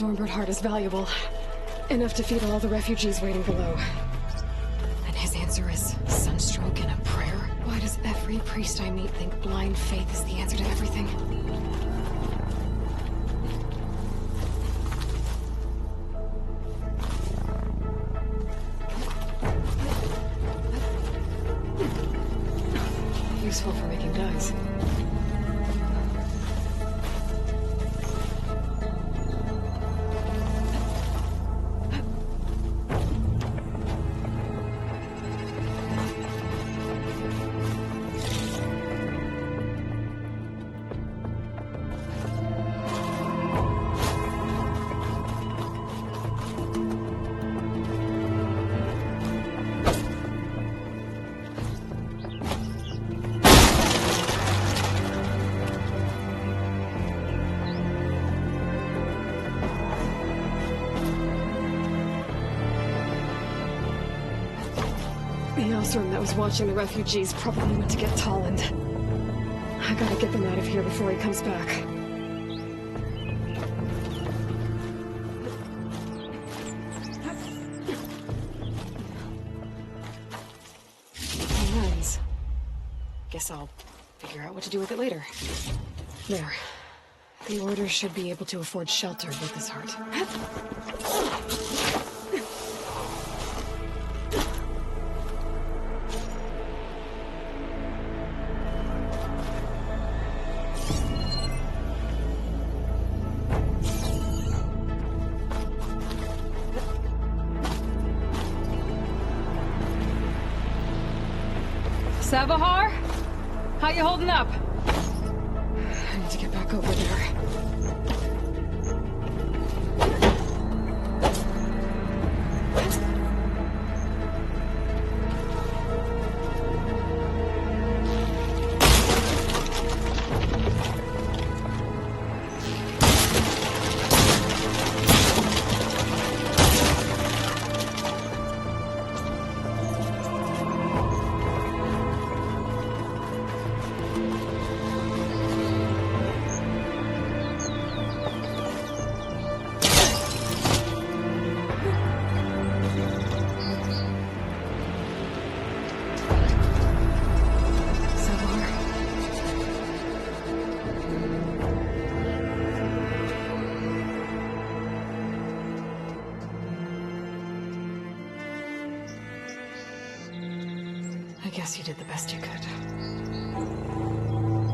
Stormbird heart is valuable. Enough to feed all the refugees waiting below. And his answer is sunstroke and a prayer? Why does every priest I meet think blind faith is the answer to everything? Useful for making dyes. The Osram that was watching the refugees probably went to get Tolland. I gotta get them out of here before he comes back. Lens. Guess I'll figure out what to do with it later. There. The Order should be able to afford shelter with this heart. Savahar? How you holding up? I need to get back over there. I guess you did the best you could.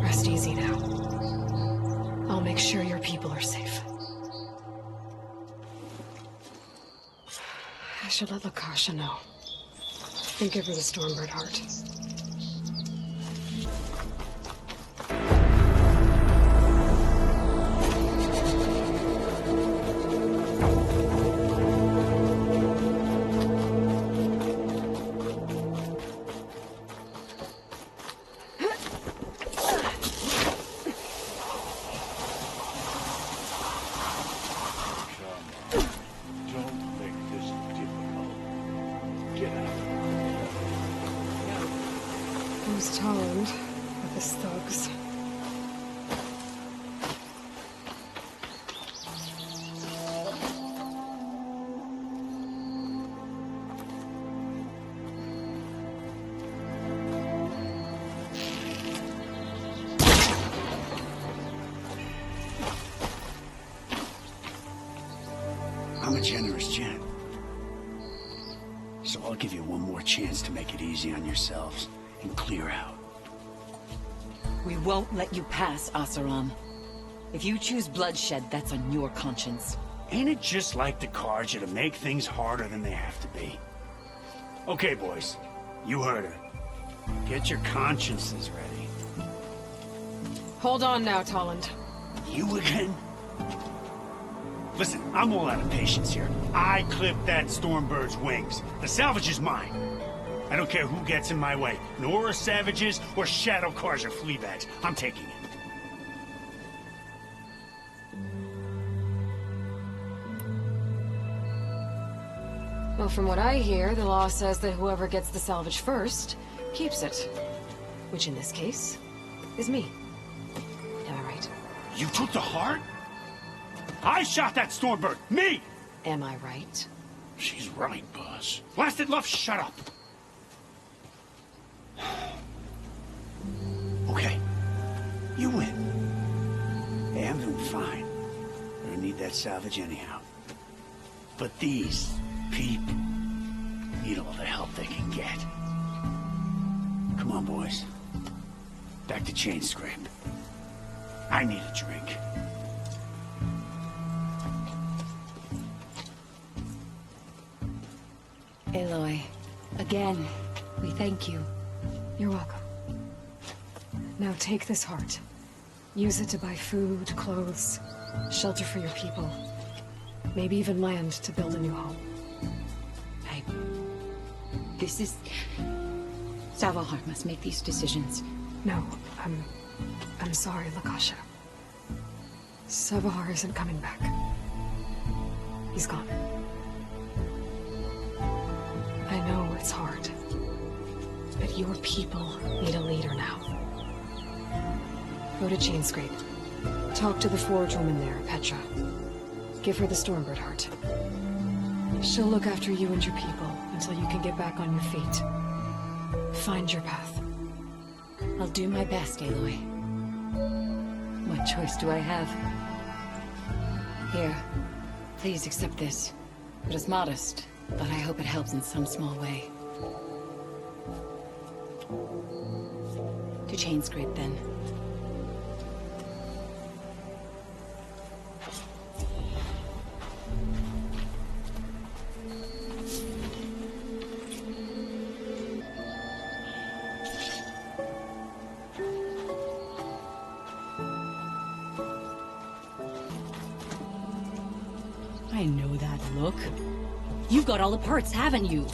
Rest easy now. I'll make sure your people are safe. I should let Lakasha know. And give her the Stormbird heart. Who's Tolland with his thugs? I'm a generous gent. So I'll give you one more chance to make it easy on yourselves and clear out. We won't let you pass, Asaram. If you choose bloodshed, that's on your conscience. Ain't it just like the cards you to make things harder than they have to be? Okay, boys. You heard her. Get your consciences ready. Hold on now, Tolland. You again? Listen, I'm all out of patience here. I clipped that Stormbird's wings. The salvage is mine. I don't care who gets in my way. Nora savages or shadow cars or flea bags. I'm taking it. Well, from what I hear, the law says that whoever gets the salvage first keeps it. Which in this case is me. Am I right? You took the heart? I shot that Stormbird! Me! Am I right? She's right, boss. Blasted love, shut up! Okay. You win. Hey, I'm doing fine. I don't need that salvage anyhow. But these people need all the help they can get. Come on, boys. Back to chain scrape. I need a drink. Aloy, again, we thank you. You're welcome. Now take this heart. Use it to buy food, clothes, shelter for your people. Maybe even land to build a new home. This is... Savahar must make these decisions. No, I'm sorry, Lakasha. Savahar isn't coming back. He's gone. I know it's hard, but your people need a leader now. Go to Chainscrape. Talk to the forge woman there, Petra. Give her the Stormbird heart. She'll look after you and your people until you can get back on your feet. Find your path. I'll do my best, Aloy. What choice do I have? Here, please accept this. It is modest, but I hope it helps in some small way. To Chainscrape, then. I know that look. You've got all the parts, haven't you?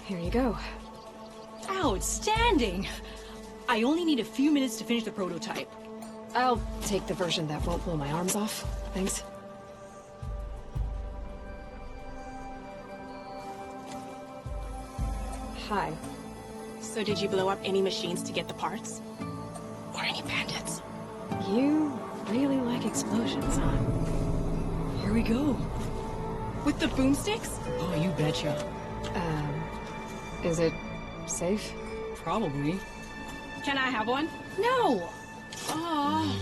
Here you go. Outstanding! I only need a few minutes to finish the prototype. I'll take the version that won't blow my arms off. Thanks. Hi. So did you blow up any machines to get the parts? Or any bandits? You really like explosions, huh? Here we go. With the boomsticks? Oh, you betcha. Is it safe? Probably. Can I have one? No! Oh,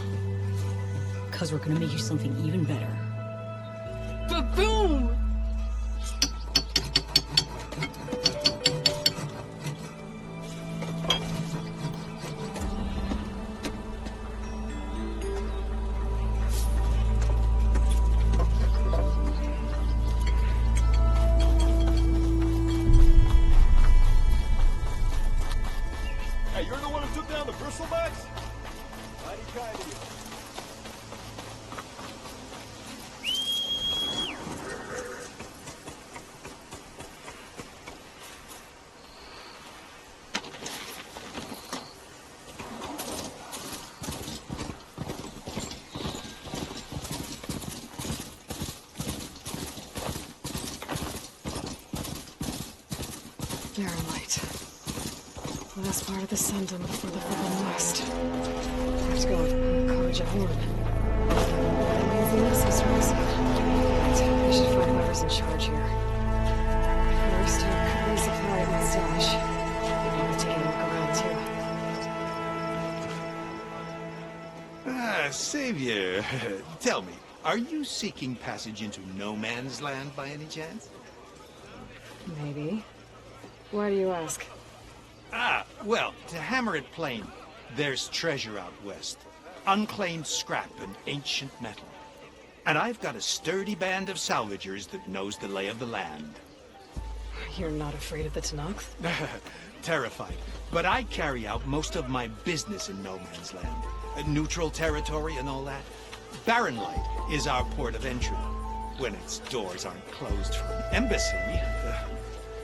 Because we're gonna make you something even better. ba-boom! Hey, you're the one who took down the bristlebacks? Mighty kind of you. Barren light. Last part of the Sundom before the Forbidden West. Let's go. Jagoan. Means the ancestors. I should find whoever's in charge here. First, I'll resupply at my stash. I'm taking a look around too. Savior, tell me, are you seeking passage into no man's land by any chance? Maybe. Why do you ask? Well, to hammer it plain, there's treasure out west. Unclaimed scrap and ancient metal. And I've got a sturdy band of salvagers that knows the lay of the land. You're not afraid of the Tanakh? Terrified. But I carry out most of my business in no man's land. Neutral territory and all that. Barren Light is our port of entry. When its doors aren't closed for an embassy.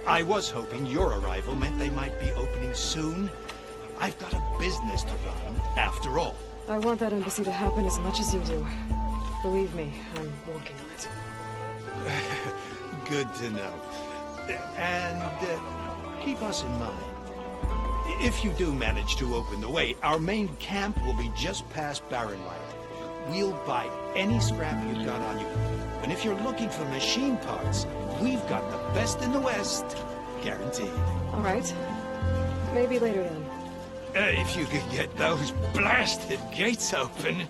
I was hoping your arrival meant they might be opening soon. I've got a business to run, after all. I want that embassy to happen as much as you do. Believe me, I'm working on it. Good to know. And keep us in mind. If you do manage to open the way, our main camp will be just past Barren Light. we'll buy any scrap you've got on you. And if you're looking for machine parts, we've got the best in the West. Guaranteed. All right. Maybe later then. If you could get those blasted gates open.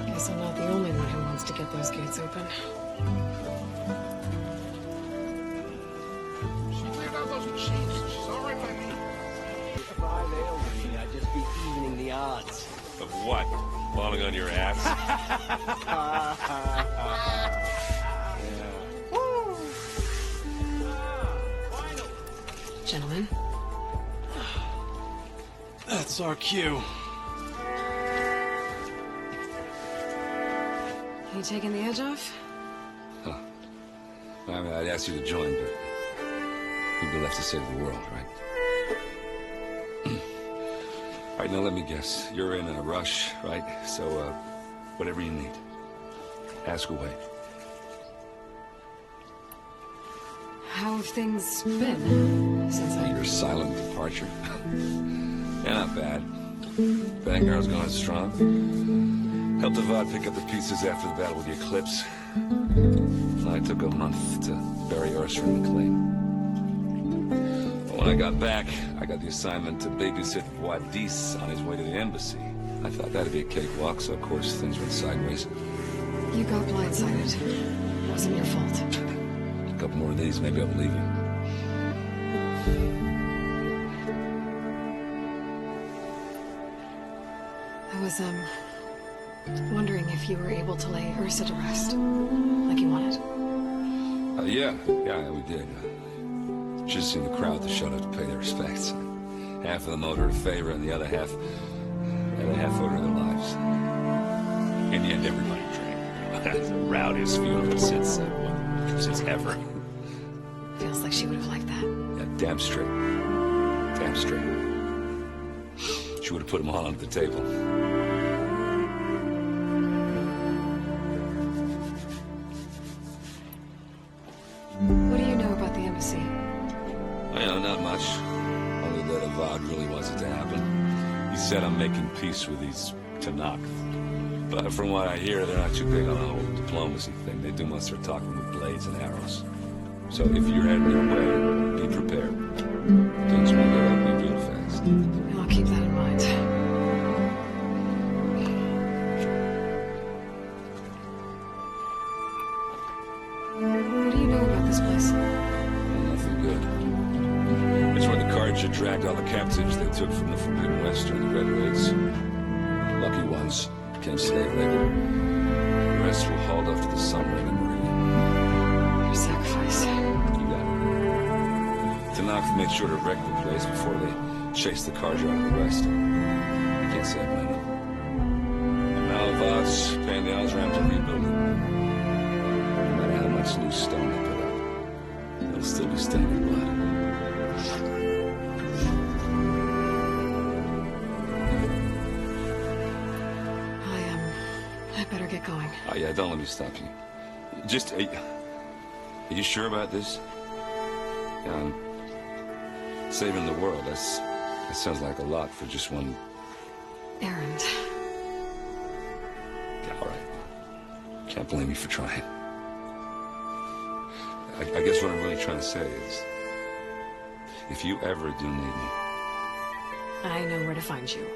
Guess I'm not the only one who wants to get those gates open. She cleared out those machines. She's all right by me. If I nailed me, I'd just be evening the odds. Of what? Falling on your ass? Gentlemen. That's our cue. You taking the edge off? Huh. I mean, I'd ask you to join, but we'd be left to save the world, right? All right, now let me guess. You're in a rush, right? So, whatever you need. Ask away. How have things been since Your silent departure? Yeah, not bad. Vanguard's going strong. Helped Avad pick up the pieces after the battle with the Eclipse. I took a month to bury Ursula in the clay. But when I got back, I got the assignment to babysit Wadis on his way to the embassy. I thought that'd be a cakewalk, so of course things went sideways. you got blindsided. It wasn't your fault. A couple more of these, maybe I'll believe you. I was, wondering if you were able to lay Ursa to rest, like you wanted. Yeah, we did. Just seen the crowd that showed up to pay their respects. Half of them owed her a favor, and the other half owed her their lives. In the end, everybody drank. The rowdiest funeral since ever. Feels like she would have liked that. Yeah, damn straight. Damn straight. She would have put them all under the table. What do you know about the embassy? Not much. Only that Avad really wants it to happen. He said I'm making peace with these Tanakh. But from what I hear, they're not too big on the whole diplomacy thing. They do most of their talking with blades and arrows. So if you're heading their way, be prepared. Things will get ugly real fast. I'll keep that in mind. What do you know about this place? Nothing good. It's where the Carja dragged all the captives they took from the Forbidden West during the Red Raids. Lucky ones became slave labor. The rest were hauled off to the submarine in Meridian. Your sacrifice. You got it. Tanakh made sure to wreck the place before they chased the Carja out of the West. I can't say I blame them. And now Avad's paying the Osram to rebuild it. No matter how much loose stone they put up, it'll still be stained in blood. I better get going. Oh, yeah, don't let me stop you. Just, are you sure about this? Saving the world, that sounds like a lot for just one... Errand. Yeah, all right. Can't blame you for trying. I guess what I'm really trying to say is, if you ever do need me... I know where to find you.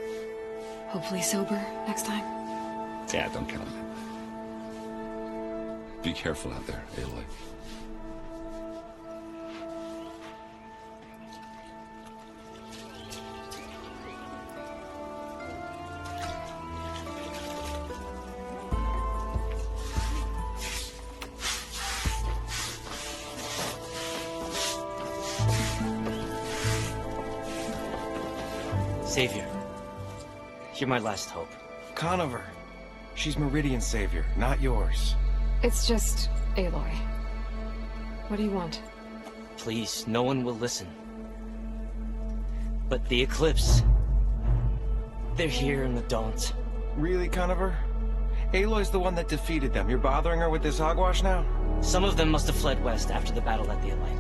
Hopefully sober next time. Yeah, don't count on it. Be careful out there, Aloy. Savior, you're my last hope. Conover. She's Meridian's savior, not yours. It's just Aloy. What do you want? Please, no one will listen. But the Eclipse... they're here in the Daunt. Really, Conover? Aloy's the one that defeated them. You're bothering her with this hogwash now? Some of them must have fled west after the battle at the Elite.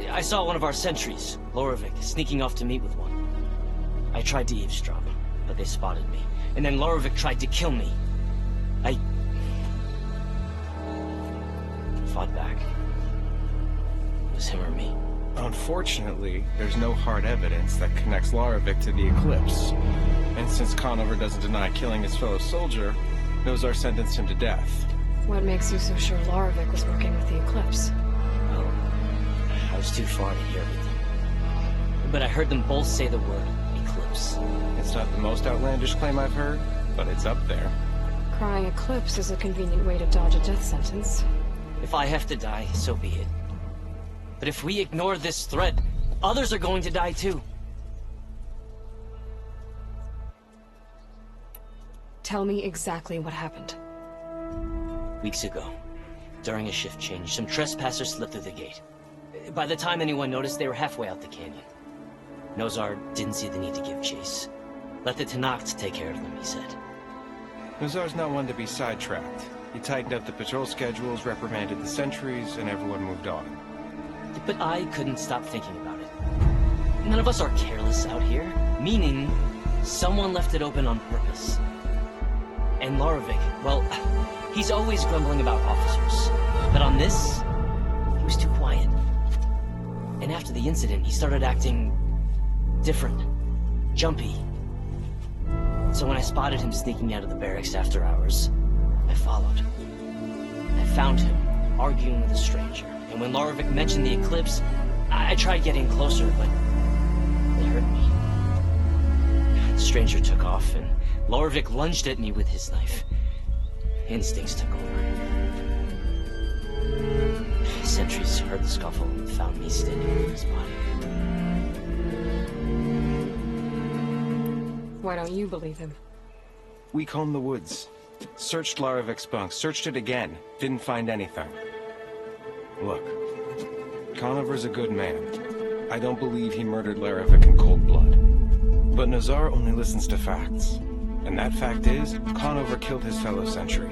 I saw one of our sentries, Lorovic, sneaking off to meet with one. I tried to eavesdrop, but they spotted me. And then Lorovic tried to kill me. I fought back. It was him or me. Unfortunately, there's no hard evidence that connects Lorovic to the Eclipse. And since Conover doesn't deny killing his fellow soldier, Nozar sentenced him to death. What makes you so sure Lorovic was working with the Eclipse? Well, I was too far to hear everything. But I heard them both say the word Eclipse. It's not the most outlandish claim I've heard, but it's up there. Crying Eclipse is a convenient way to dodge a death sentence. If I have to die, so be it. But if we ignore this threat, others are going to die too. Tell me exactly what happened. Weeks ago, during a shift change, some trespassers slipped through the gate. By the time anyone noticed, they were halfway out the canyon. Nozar didn't see the need to give chase. Let the Tenakth take care of them, he said. Nozar's not one to be sidetracked. He tightened up the patrol schedules, reprimanded the sentries, and everyone moved on. But I couldn't stop thinking about it. None of us are careless out here, meaning someone left it open on purpose. And Lorovic, well, he's always grumbling about officers. But on this, he was too quiet. And after the incident, he started acting different, jumpy. So when I spotted him sneaking out of the barracks after hours, I followed. I found him arguing with a stranger. And when Lorovic mentioned the Eclipse, I tried getting closer, but they heard me. The stranger took off, and Lorovic lunged at me with his knife. Instincts took over. Sentries heard the scuffle and found me standing over his body. Why don't you believe him? We combed the woods. Searched Larovic's bunk. Searched it again. Didn't find anything. Look, Conover's a good man. I don't believe he murdered Lorovic in cold blood. But Nozar only listens to facts. And that fact is, Conover killed his fellow sentry.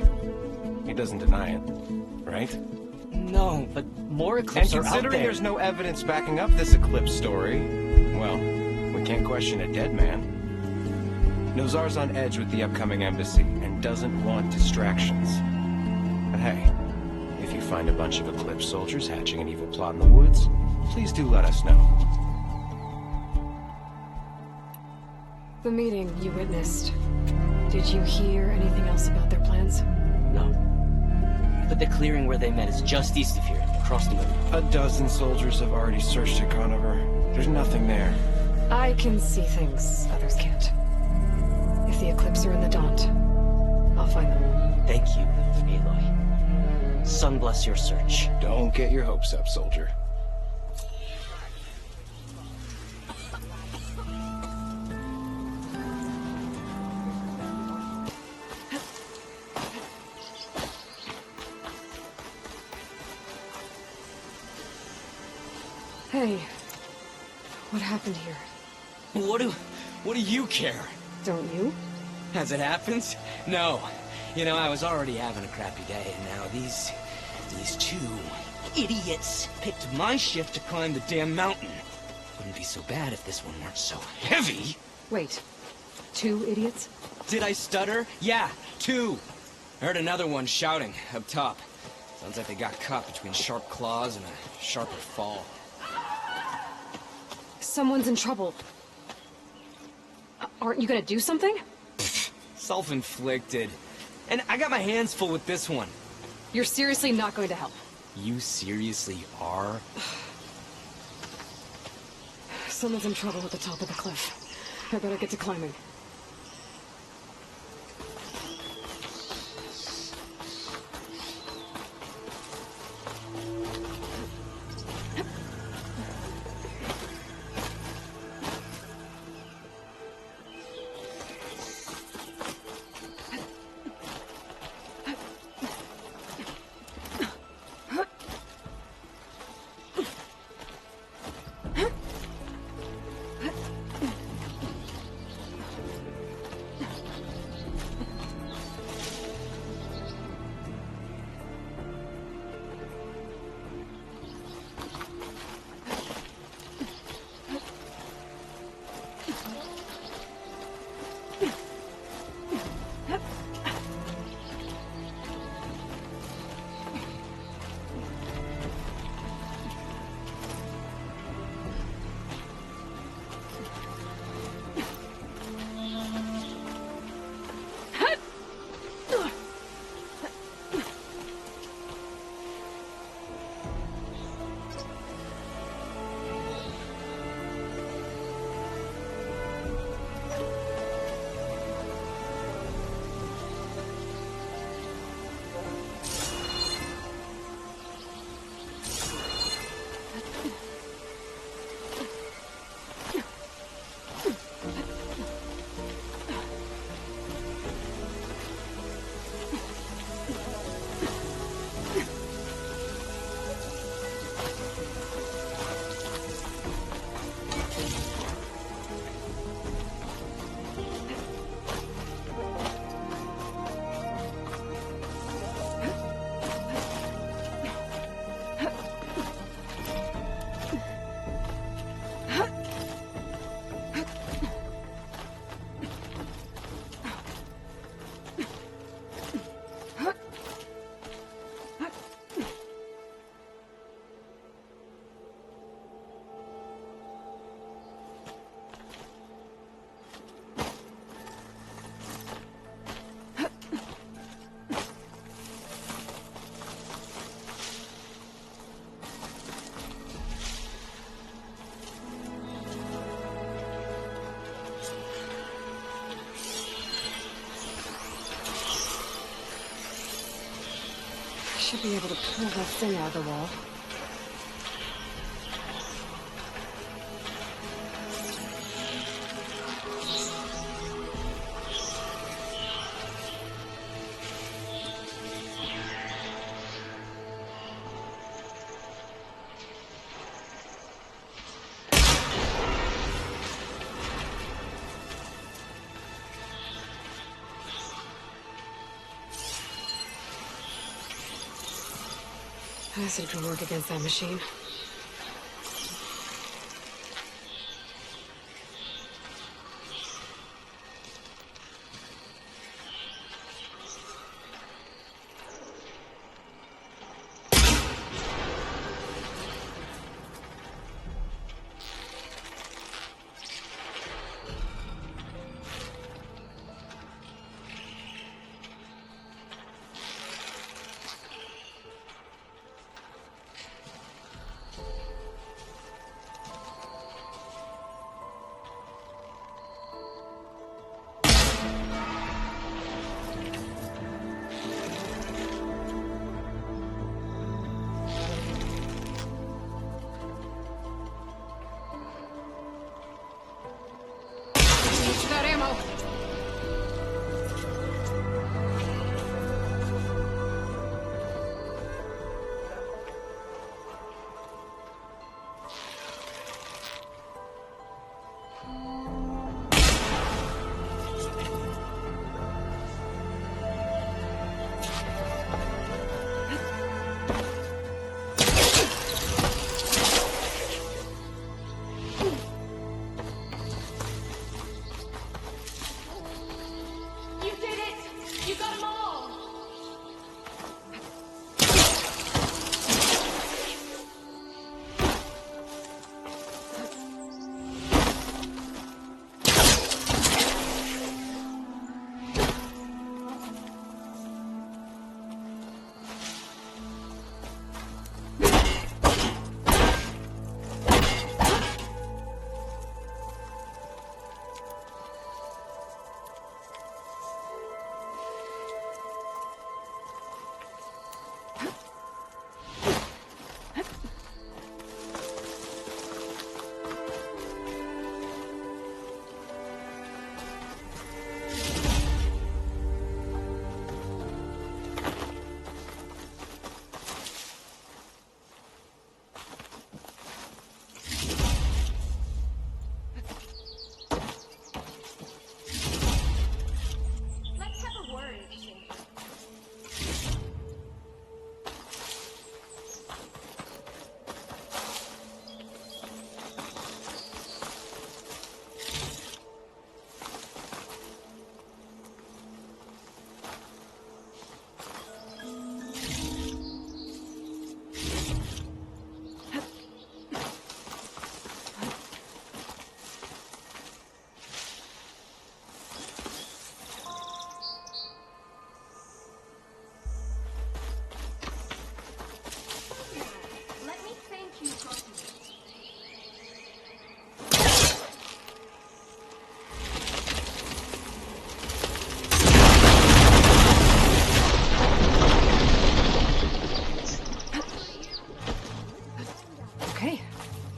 He doesn't deny it, right? No, but more Eclipse are out there. And considering there's no evidence backing up this Eclipse story, well, we can't question a dead man. Nozar's on edge with the upcoming embassy and doesn't want distractions. But hey, if you find a bunch of Eclipse soldiers hatching an evil plot in the woods, please do let us know. The meeting you witnessed. Did you hear anything else about their plans? No. But the clearing where they met is just east of here, across the river. A dozen soldiers have already searched it, Conover. There's nothing there. I can see things others can't. If the Eclipse are in the Daunt, I'll find them. Thank you, Aloy. Sun bless your search. Don't get your hopes up, soldier. Hey, what happened here? What do you care? Don't you? As it happens? No. You know, I was already having a crappy day, and now these two idiots picked my shift to climb the damn mountain. Wouldn't be so bad if this one weren't so heavy. Wait, 2 idiots? Did I stutter? Yeah, 2. I heard another one shouting up top. Sounds like they got caught between sharp claws and a sharper fall. Someone's in trouble. Aren't you gonna do something? Self-inflicted. And I got my hands full with this one. You're seriously not going to help? You seriously are? Someone's in trouble at the top of the cliff. I better get to climbing. should be able to pull that thing out of the wall. Acid can work against that machine. That ammo.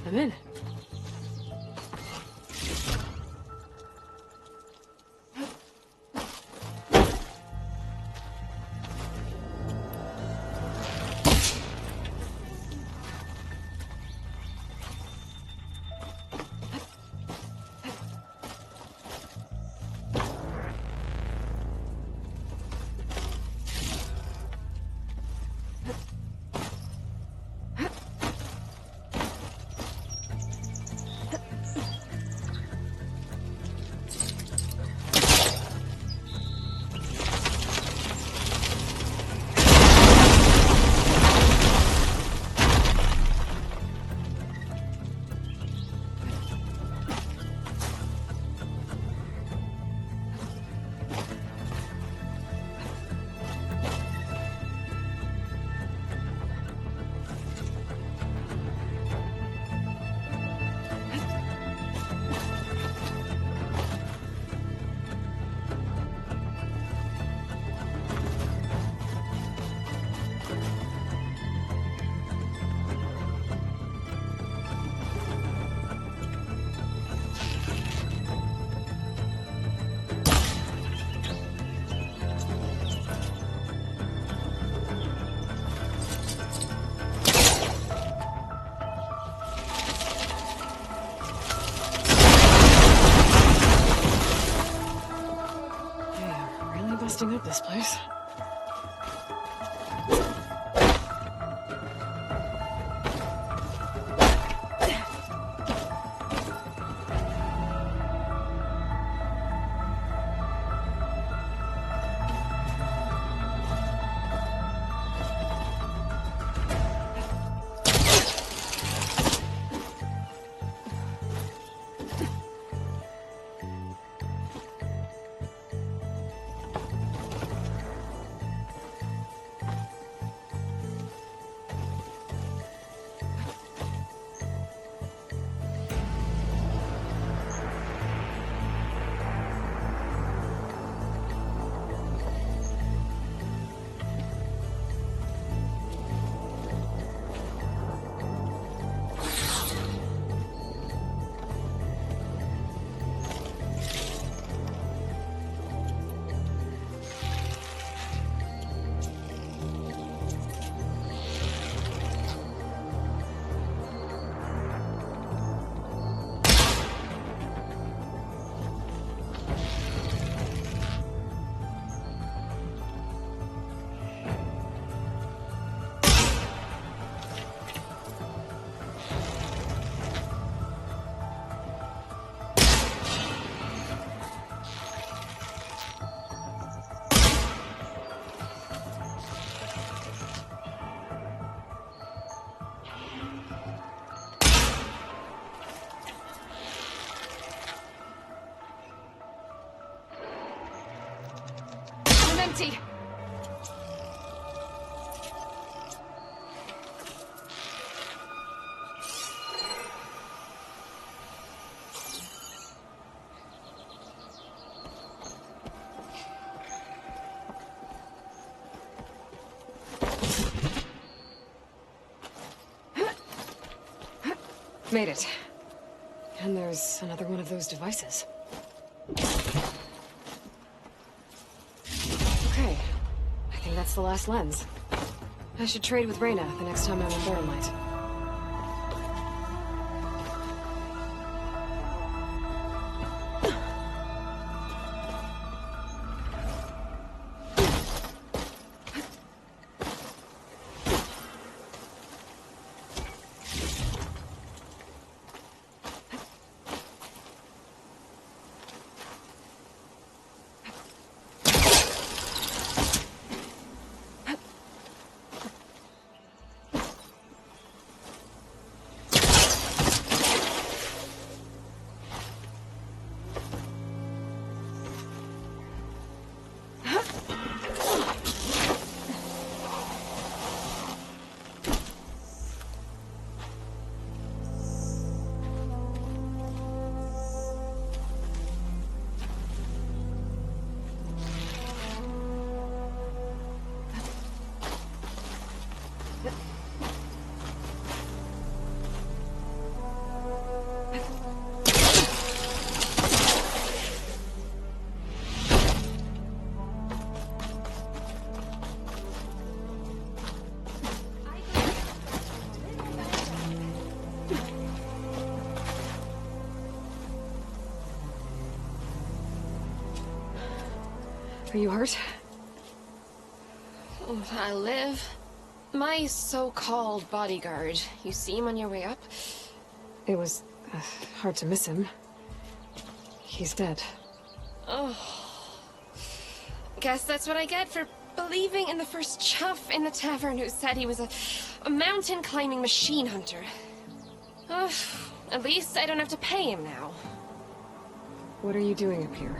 I'm in. empty. Made it. And there's another one of those devices. Okay. I think that's the last lens. I should trade with Reyna the next time I'm in Barrenlight. Are you hurt? Oh, I live. My so-called bodyguard. You see him on your way up? It was hard to miss him. He's dead. Oh. Guess that's what I get for believing in the first chuff in the tavern who said he was a mountain climbing machine hunter. Oh, at least I don't have to pay him now. What are you doing up here?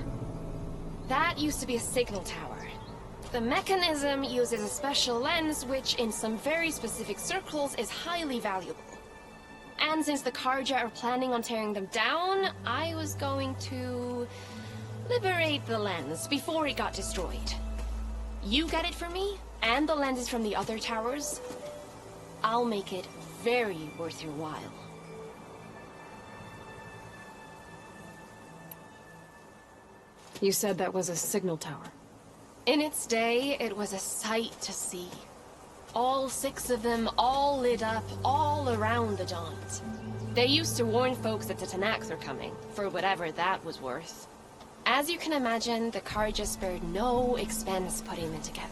That used to be a signal tower. The mechanism uses a special lens which, in some very specific circles, is highly valuable. And since the Karja are planning on tearing them down, I was going to liberate the lens before it got destroyed. You get it for me, and the lenses from the other towers. I'll make it very worth your while. You said that was a signal tower. In its day, it was a sight to see. All 6 of them, all lit up, all around the Dawns. They used to warn folks that the Tanakhs are coming, for whatever that was worth. As you can imagine, the Karja spared no expense putting them together.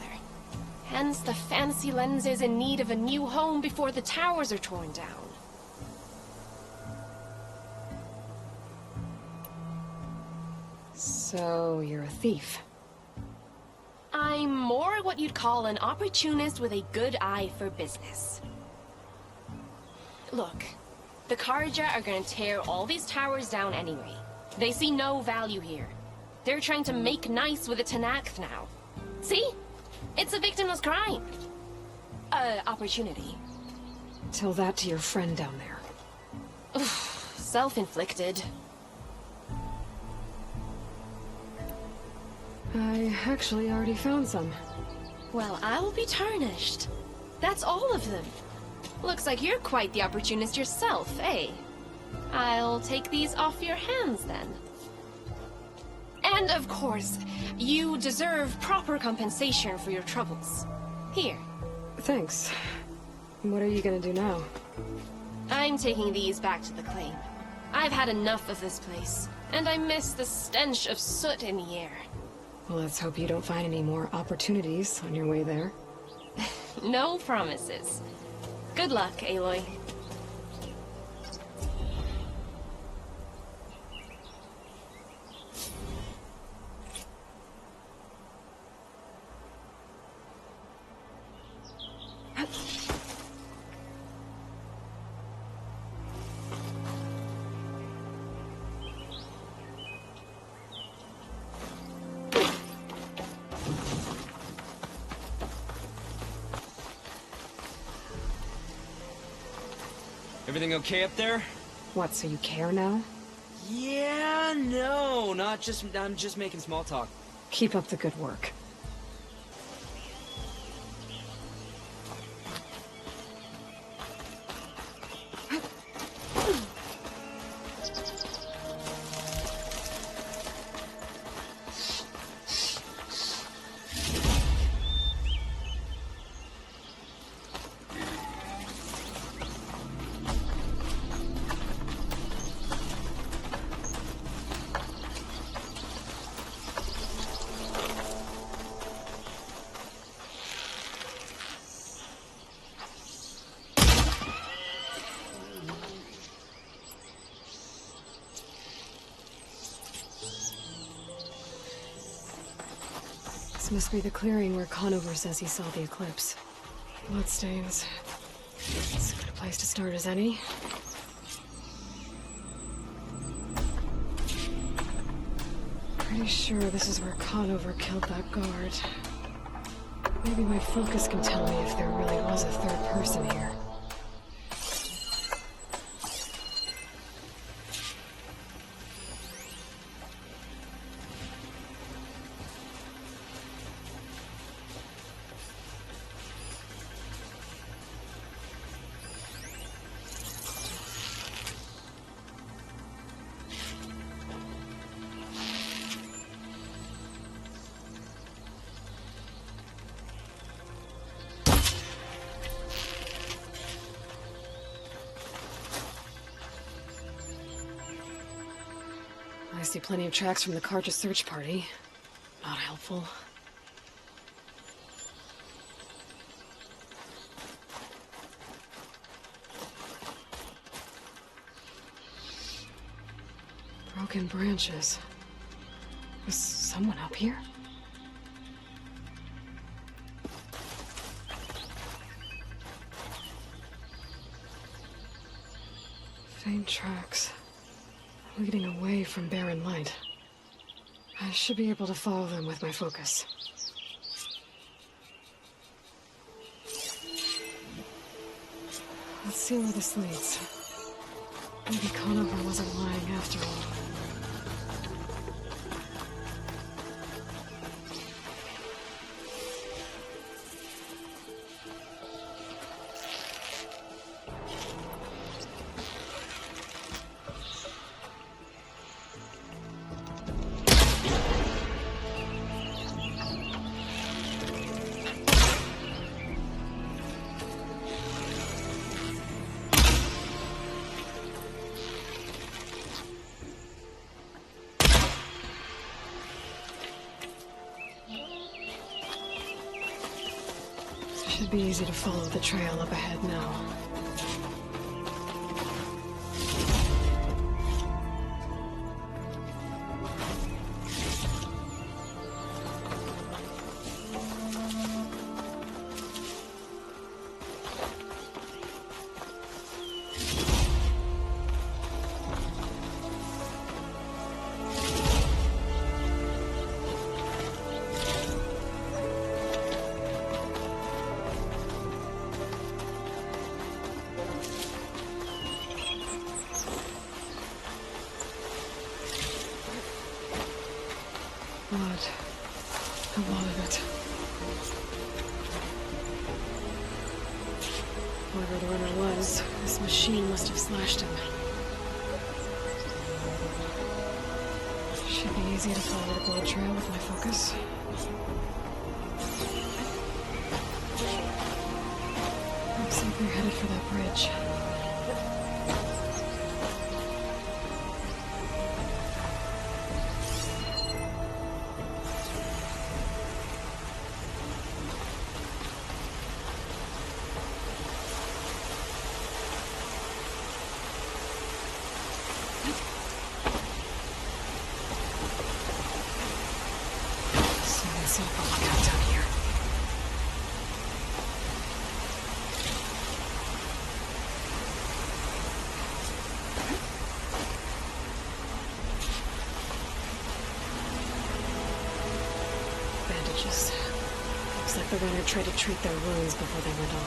Hence the fancy lenses in need of a new home before the towers are torn down. So, you're a thief. I'm more what you'd call an opportunist with a good eye for business. Look, the Karja are gonna tear all these towers down anyway. They see no value here. They're trying to make nice with the Tanakh now. See? It's a victimless crime. Opportunity. Tell that to your friend down there. Self-inflicted. I actually already found some. Well, I'll be tarnished. That's all of them. Looks like you're quite the opportunist yourself, eh? I'll take these off your hands, then. And of course, you deserve proper compensation for your troubles. Here. Thanks. What are you gonna do now? I'm taking these back to the claim. I've had enough of this place, and I miss the stench of soot in the air. Well, let's hope you don't find any more opportunities on your way there. No promises. Good luck, Aloy. Everything okay up there? What, so you care now? Yeah, no, I'm just making small talk. Keep up the good work. This must be the clearing where Conover says he saw the eclipse. Bloodstains. As good a place to start as any. Pretty sure this is where Conover killed that guard. Maybe my focus can tell me if there really was a third person here. I see plenty of tracks from the Karja search party. Not helpful. Broken branches. Was someone up here? Faint tracks. Leading away from barren light. I should be able to follow them with my focus. Let's see where this leads. Maybe Conover wasn't lying after all. Should be easy to follow the trail up ahead now. Blood. A lot of it. Whoever the runner was, this machine must have slashed him. Should be easy to follow the blood trail with my focus. Looks like they're headed for that bridge. Looks like the runner tried to treat their wounds before they went on.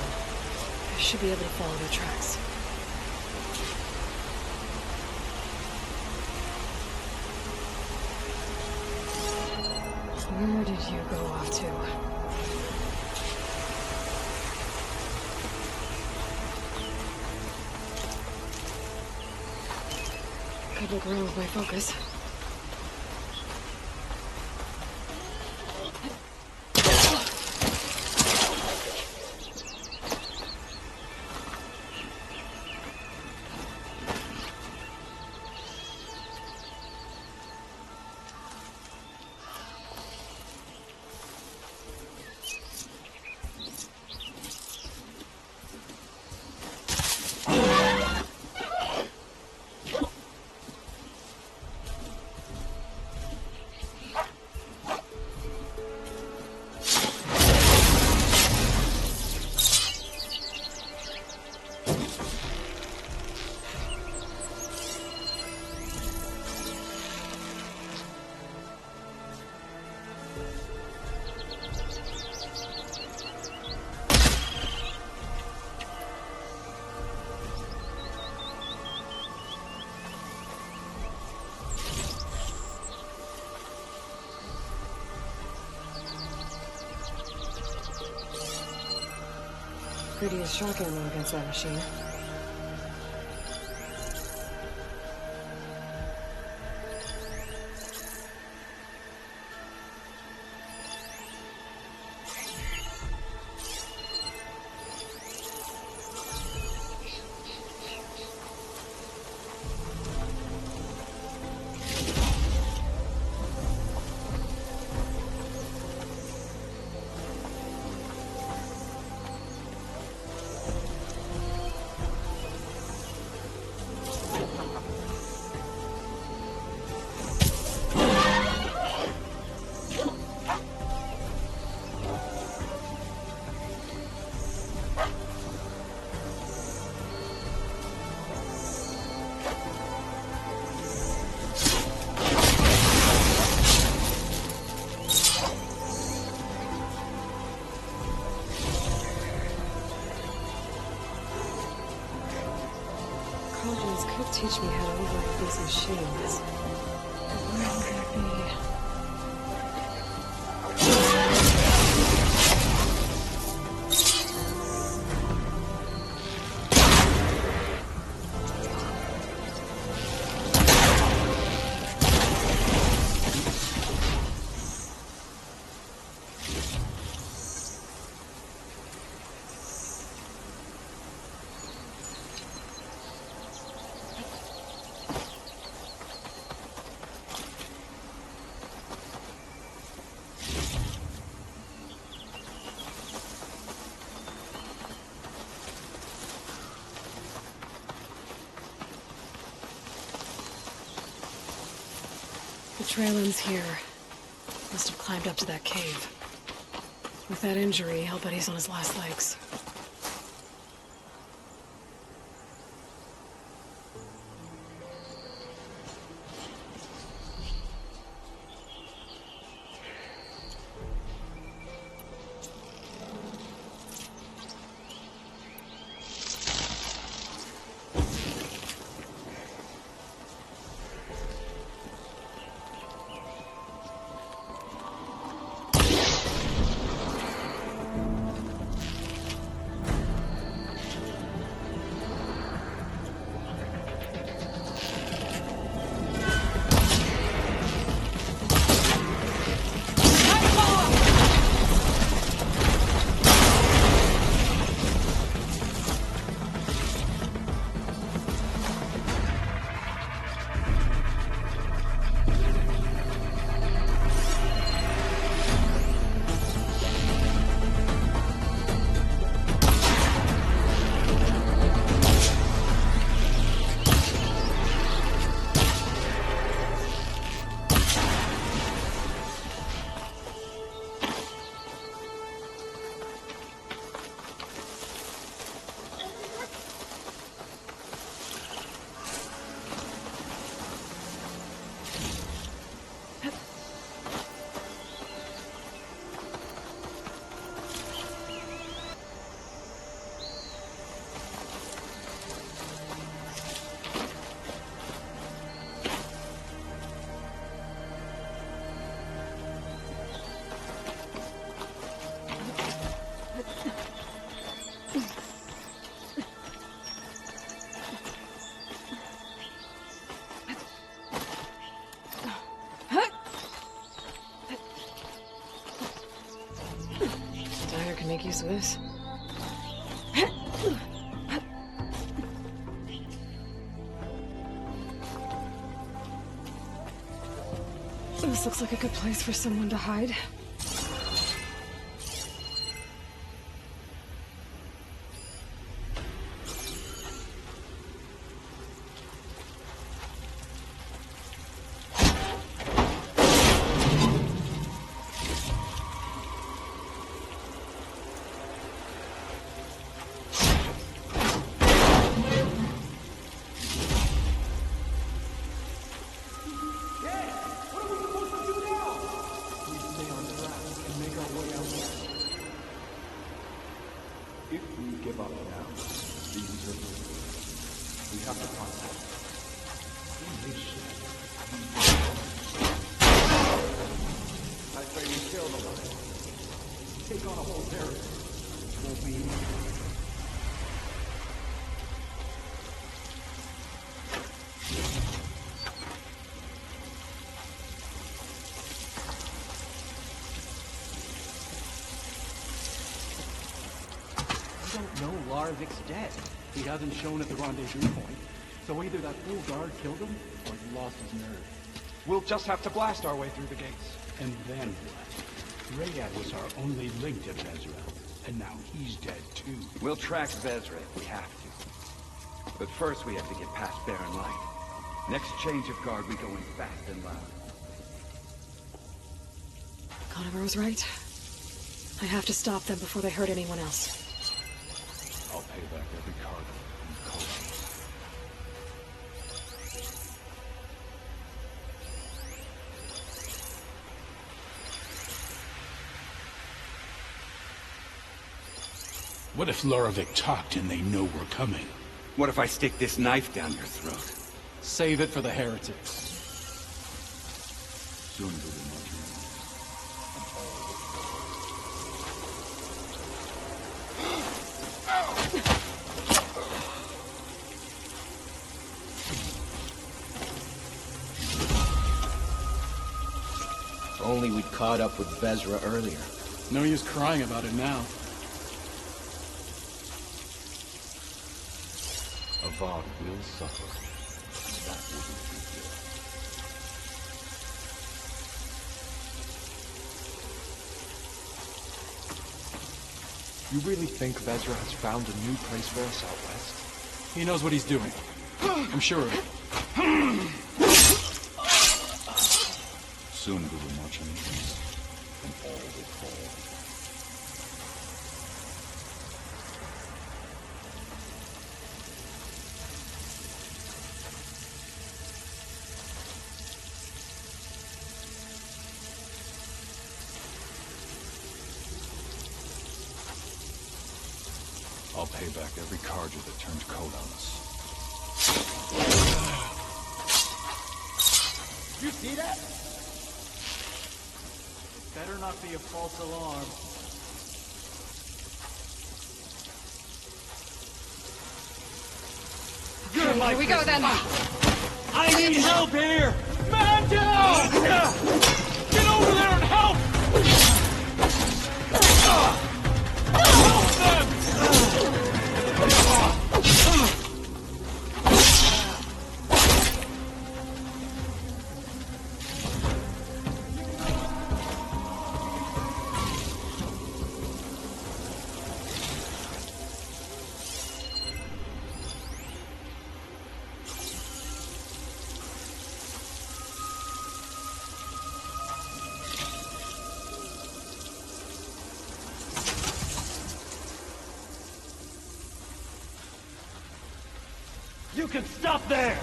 I should be able to follow their tracks. Where did you go off to? Could look around with my focus. Prettiest shotgun though against that machine. Could teach me how to override these machines. Where would that be? The trail ends here. Must have climbed up to that cave. With that injury, I'll bet he's on his last legs. to this. This looks like a good place for someone to hide. Larovic's dead. He hasn't shown at the rendezvous point. So either that fool guard killed him, or he lost his nerve. We'll just have to blast our way through the gates. And then what? Rayad was our only link to Vezra. And now he's dead too. We'll track Vezra if we have to. But first we have to get past Barren Light. Next change of guard, we go in fast and loud. Conover was right. I have to stop them before they hurt anyone else. I'll pay back every cargo and coat. What if Larovic talked and they know we're coming? What if I stick this knife down your throat? Save it for the heretics. Soon will be much. Only we'd caught up with Vezra earlier. No use crying about it now. Avad will suffer. That wouldn't be good. You really think Vezra has found a new place for us out west? He knows what he's doing. I'm sure of it. Soon we will march in peace, and all will fall. I'll pay back every carja that turned cold on us. You see that? Better not be a false alarm. Good, here we go then. I need help here! Man down! Get over there and help! Help them! You can stop there!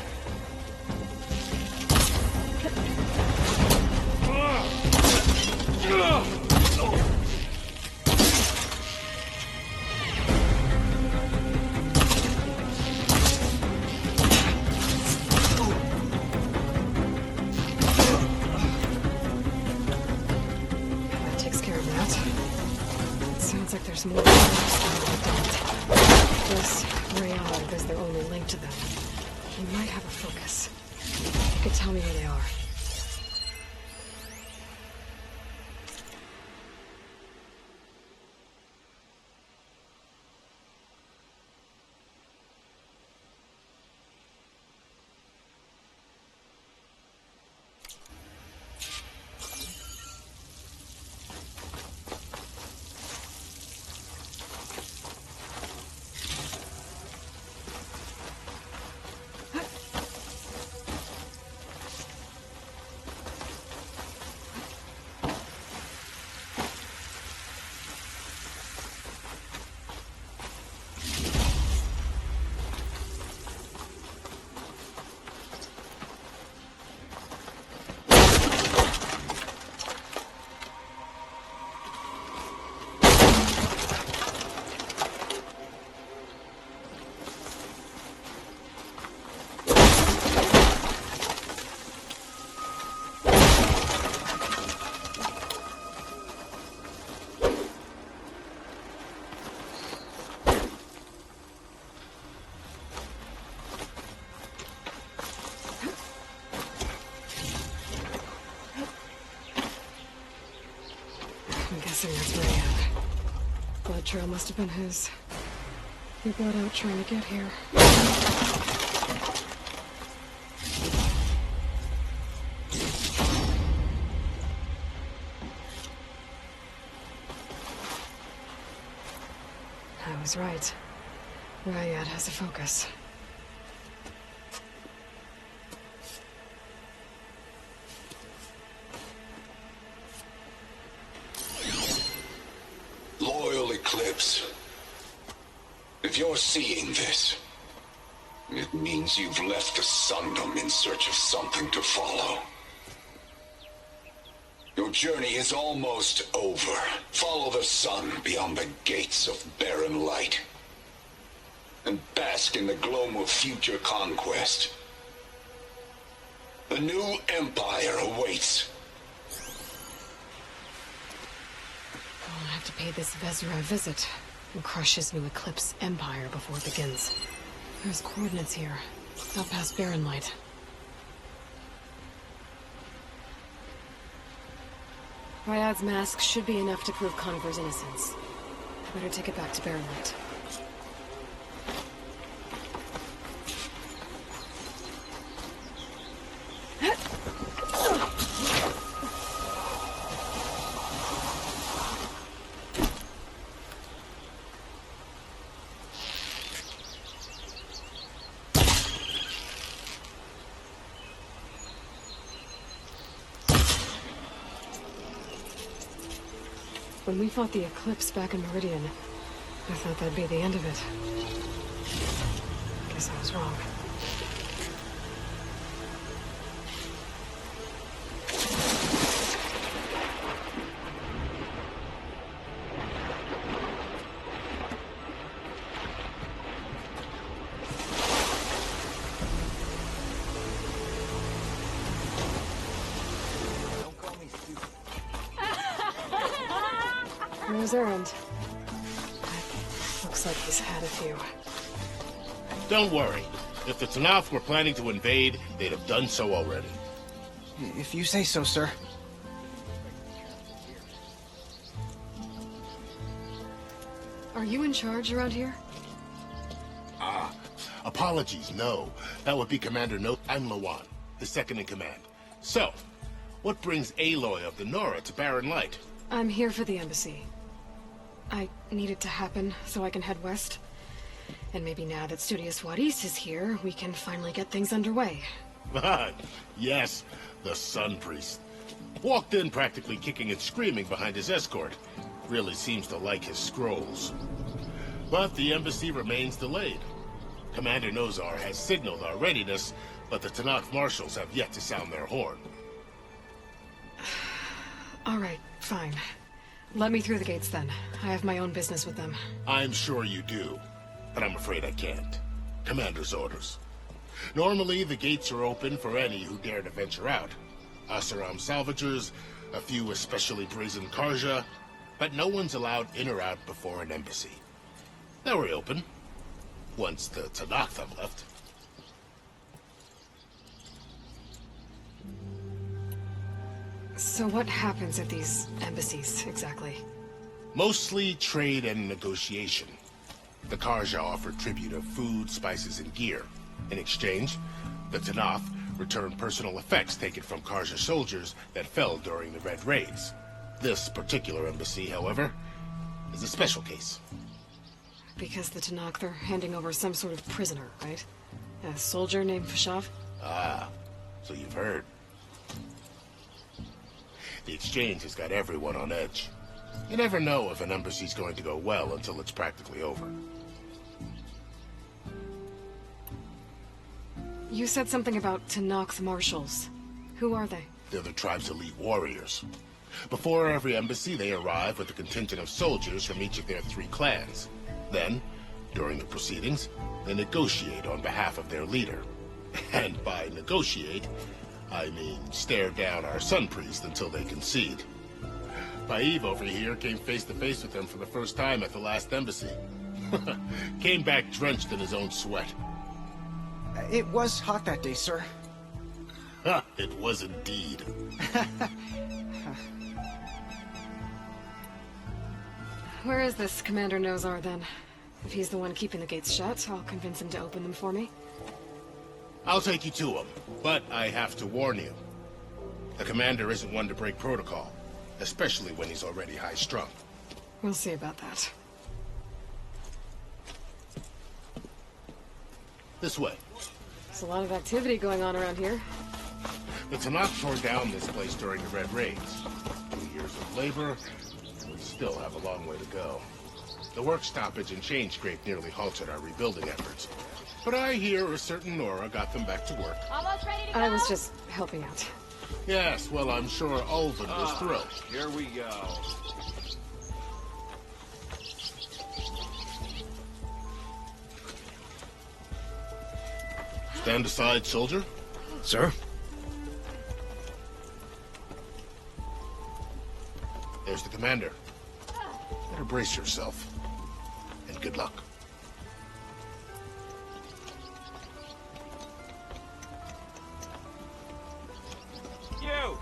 That takes care of that. It sounds like there's more. This Rayad is their only link to them. He might have a focus. You could tell me where they are. trail must have been his. He bled out trying to get here. I was right. Ryad has a focus. Loyal Eclipse. If you're seeing this, it means you've left the Sundom in search of something to follow. Your journey is almost over. Follow the sun beyond the gates of barren light, and bask in the gloam of future conquest. The new empire awaits. I'll have to pay this Vezra a visit and crush his new Eclipse empire before it begins. There's coordinates here, out past barren light. Ryad's mask should be enough to prove Conover's innocence. I better take it back to barren light. When we fought the Eclipse back in Meridian, I thought that'd be the end of it. Guess I was wrong. Where's Errand? Looks like he's had a few. Don't worry. If the Tanakh were planning to invade, they'd have done so already. If you say so, sir. Are you in charge around here? Ah, apologies, no. That would be Commander No. I'm Lawan, the second in command. So, what brings Aloy of the Nora to Barren Light? I'm here for the embassy. I need it to happen so I can head west. And maybe now that Studious Juarez is here, we can finally get things underway. Yes, the Sun Priest. Walked in practically kicking and screaming behind his escort. Really seems to like his scrolls. But the embassy remains delayed. Commander Nozar has signaled our readiness, but the Tanakh marshals have yet to sound their horn. All right, fine. Let me through the gates then. I have my own business with them. I'm sure you do, but I'm afraid I can't. Commander's orders. Normally, the gates are open for any who dare to venture out. Asaram salvagers, a few especially brazen Karja, but no one's allowed in or out before an embassy. They were open, once the Tanakh have left. So what happens at these embassies, exactly? Mostly trade and negotiation. The Karja offer tribute of food, spices, and gear. In exchange, the Tanakh return personal effects taken from Karja soldiers that fell during the Red Raids. This particular embassy, however, is a special case. Because the Tanakh are handing over some sort of prisoner, right? A soldier named Fashav? Ah, so you've heard. The exchange has got everyone on edge. You never know if an embassy's going to go well until it's practically over. You said something about Tanakh's marshals. Who are they? They're the tribe's elite warriors. Before every embassy, they arrive with a contingent of soldiers from each of their 3 clans. Then, during the proceedings, they negotiate on behalf of their leader. And by negotiate, I mean stare down our Sun Priest until they concede. Paiv over here came face to face with them for the first time at the last embassy. Came back drenched in his own sweat. It was hot that day, sir. It was indeed. Where is this Commander Nozar, then? If he's the one keeping the gates shut, I'll convince him to open them for me. I'll take you to him, but I have to warn you. The commander isn't one to break protocol, especially when he's already high-strung. We'll see about that. This way. There's a lot of activity going on around here. The Tanakh tore down this place during the Red Raids. 2 years of labor, we still have a long way to go. The work stoppage and chain scrape nearly halted our rebuilding efforts. But I hear a certain Nora got them back to work. Almost ready to go? I was just helping out. Yes, well, I'm sure Ulven was thrilled. Here we go. Stand aside, soldier. Sir? There's the commander. Better brace yourself. And good luck. You!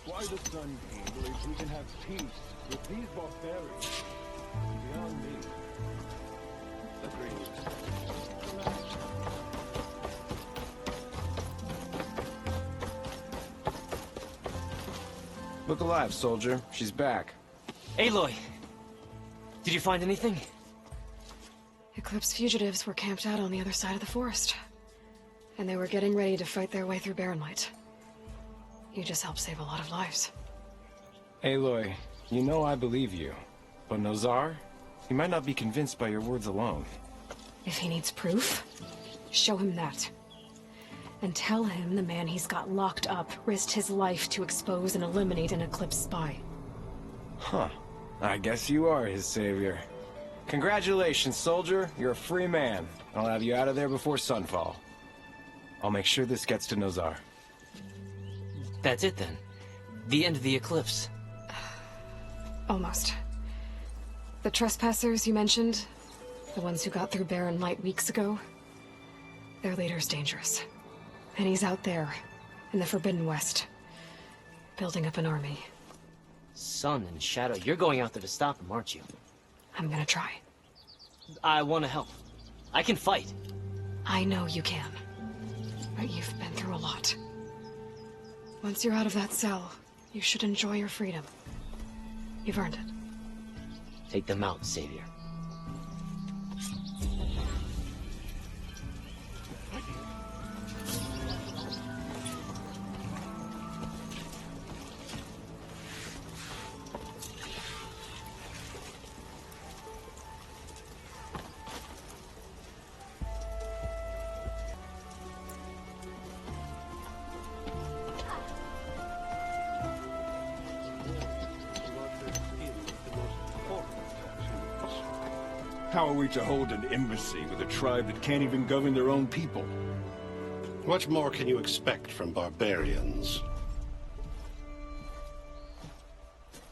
Why the Sun King believes we can have peace with these barbarians beyond me. Agreed. Look alive, soldier. She's back. Aloy! Did you find anything? Eclipse fugitives were camped out on the other side of the forest. And they were getting ready to fight their way through Barren Light. You just helped save a lot of lives. Aloy, you know I believe you. But Nozar? He might not be convinced by your words alone. If he needs proof, show him that. And tell him the man he's got locked up risked his life to expose and eliminate an Eclipse spy. Huh. I guess you are his savior. Congratulations, soldier. You're a free man. I'll have you out of there before sunfall. I'll make sure this gets to Nozar. That's it then. The end of the Eclipse. Almost. The trespassers you mentioned, the ones who got through Barren Light weeks ago, their leader's dangerous. And he's out there, in the Forbidden West, building up an army. Sun and Shadow, you're going out there to stop him, aren't you? I'm gonna try. I want to help. I can fight. I know you can. But you've been through a lot. Once you're out of that cell, you should enjoy your freedom. You've earned it. Take them out, Savior. How are we to hold an embassy with a tribe that can't even govern their own people? What more can you expect from barbarians?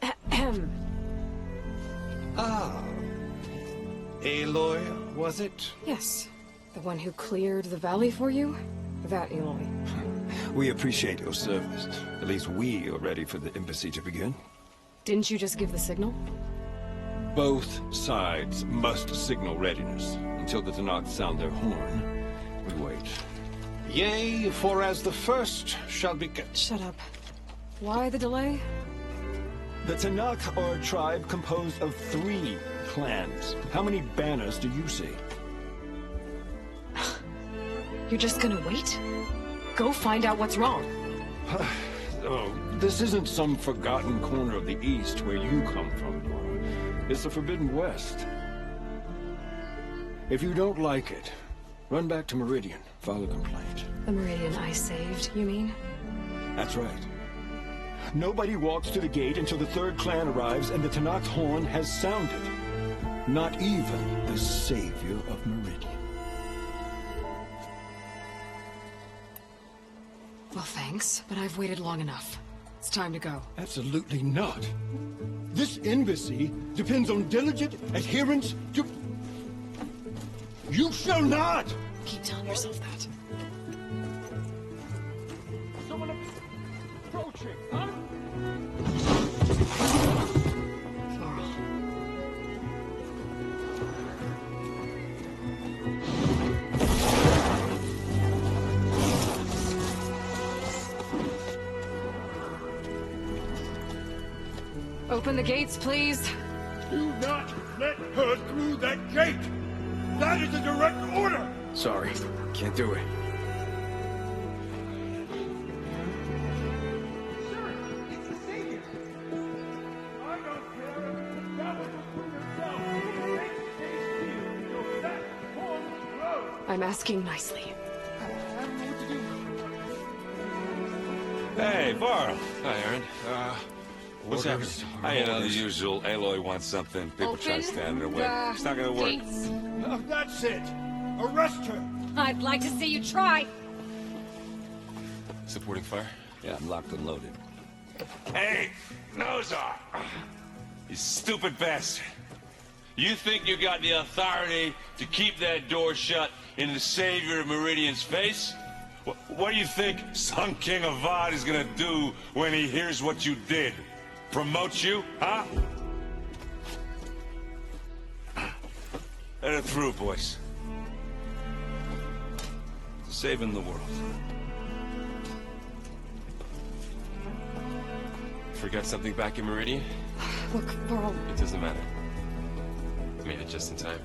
Ahem. Ah. Aloy, was it? Yes. The one who cleared the valley for you? That Aloy. We appreciate your service. At least we are ready for the embassy to begin. Didn't you just give the signal? Both sides must signal readiness. Until the Tanakh sound their horn, we wait. Yea, for as the first shall be kept. Shut up. Why the delay? The Tanakh are a tribe composed of 3 clans. How many banners do you see? You're just gonna wait? Go find out what's wrong. Oh, this isn't some forgotten corner of the East where you come from, Nora. It's the Forbidden West. If you don't like it, run back to Meridian, file a complaint. The Meridian I saved, you mean? That's right. Nobody walks to the gate until the 3rd clan arrives and the Tanakh's horn has sounded. Not even the savior of Meridian. Well, thanks, but I've waited long enough. It's time to go. Absolutely not. This embassy depends on diligent adherence to... You shall not! Keep telling yourself that. Someone approaching, huh? Laurel. Open the gates, please. Do not let her through that gate! That is a direct order! Sorry, can't do it. I'm asking nicely. Hey, Varl. Hi, Aaron. What's happening? You know, the usual. Aloy wants something. People try to stand in her way. It's not gonna work. No, that's it! Arrest her! I'd like to see you try. Supporting fire? Yeah, I'm locked and loaded. Hey, Nozar! You stupid bastard. You think you got the authority to keep that door shut in the savior of Meridian's face? What do you think Sun King Avad is gonna do when he hears what you did? Promote you, huh? Let her through, boys. Saving the world. Forgot something back in Meridian? Look, Varl. It doesn't matter. Made it just in time.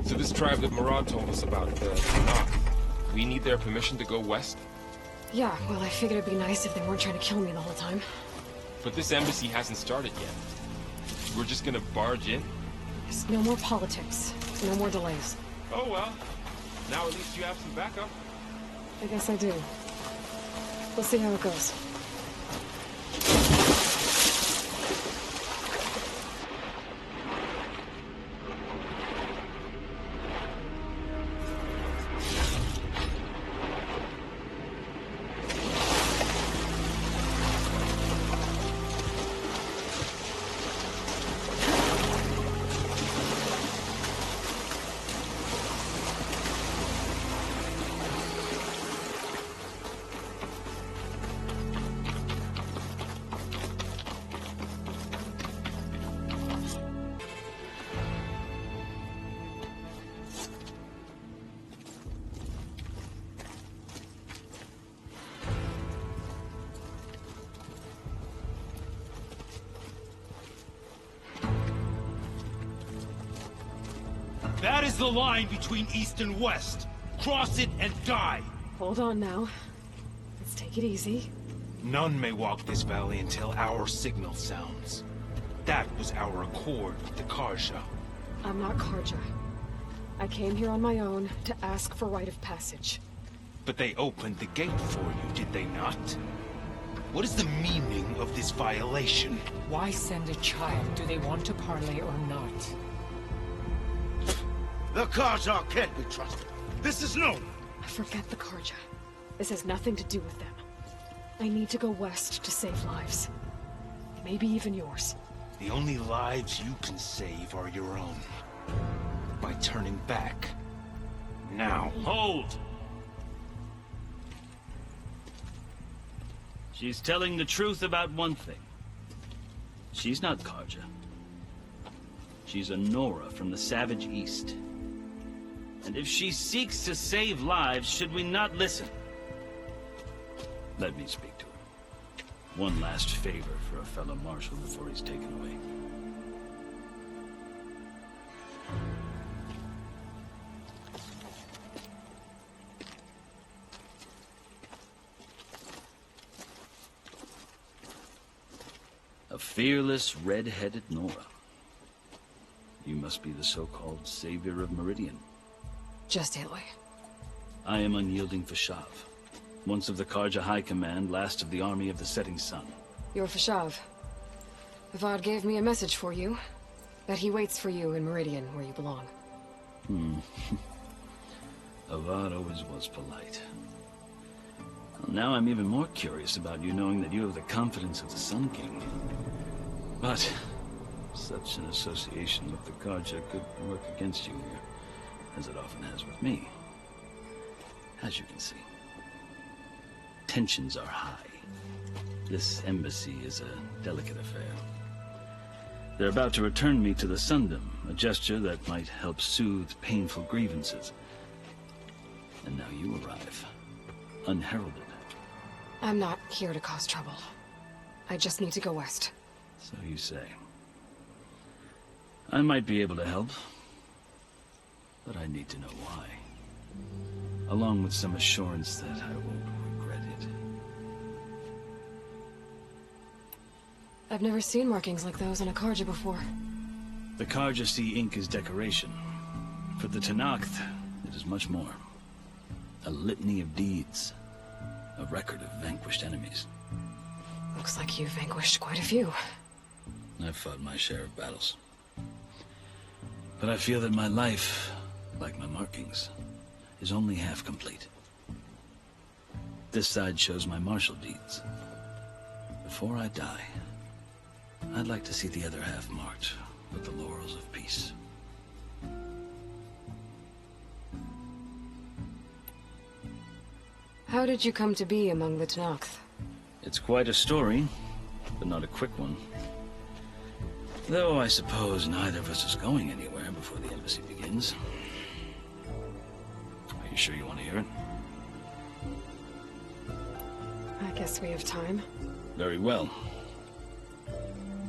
So this tribe that Murad told us about, the Tanakh, we need their permission to go west? Yeah, well, I figured it'd be nice if they weren't trying to kill me the whole time. But this embassy hasn't started yet. We're just gonna barge in? There's no more politics. No more delays. Oh well. Now at least you have some backup. I guess I do. We'll see how it goes. That is the line between East and West. Cross it and die. Hold on now. Let's take it easy. None may walk this valley until our signal sounds. That was our accord with the Karja. I'm not Karja. I came here on my own to ask for rite of passage. But they opened the gate for you, did they not? What is the meaning of this violation? Why send a child? Do they want to parley or not? The Karja can't be trusted. This is known. Forget the Karja. This has nothing to do with them. I need to go west to save lives. Maybe even yours. The only lives you can save are your own. By turning back. Now. Hold! She's telling the truth about one thing. She's not Karja. She's a Nora from the Savage East. And if she seeks to save lives, should we not listen? Let me speak to her. One last favor for a fellow marshal before he's taken away. A fearless, red-headed Nora. You must be the so-called savior of Meridian. Just Aloy. I am unyielding Fashav. Once of the Karja High Command, last of the army of the setting sun. You're Fashav. Avad gave me a message for you. That he waits for you in Meridian, where you belong. Avad always was polite. Well, now I'm even more curious about you knowing that you have the confidence of the Sun King. But such an association with the Karja could work against you here, as it often has with me. As you can see, tensions are high. This embassy is a delicate affair. They're about to return me to the Sundom, a gesture that might help soothe painful grievances. And now you arrive, unheralded. I'm not here to cause trouble. I just need to go west. So you say. I might be able to help, but I need to know why. Along with some assurance that I won't regret it. I've never seen markings like those on a Karja before. The Karja see ink as decoration. For the Tanakh, it is much more. A litany of deeds. A record of vanquished enemies. Looks like you've vanquished quite a few. I've fought my share of battles. But I feel that my life, like my markings, is only half complete. This side shows my martial deeds. Before I die, I'd like to see the other half marked with the laurels of peace. How did you come to be among the Tanakh? It's quite a story, but not a quick one. Though I suppose neither of us is going anywhere before the embassy begins. Are you sure you want to hear it? I guess we have time. Very well.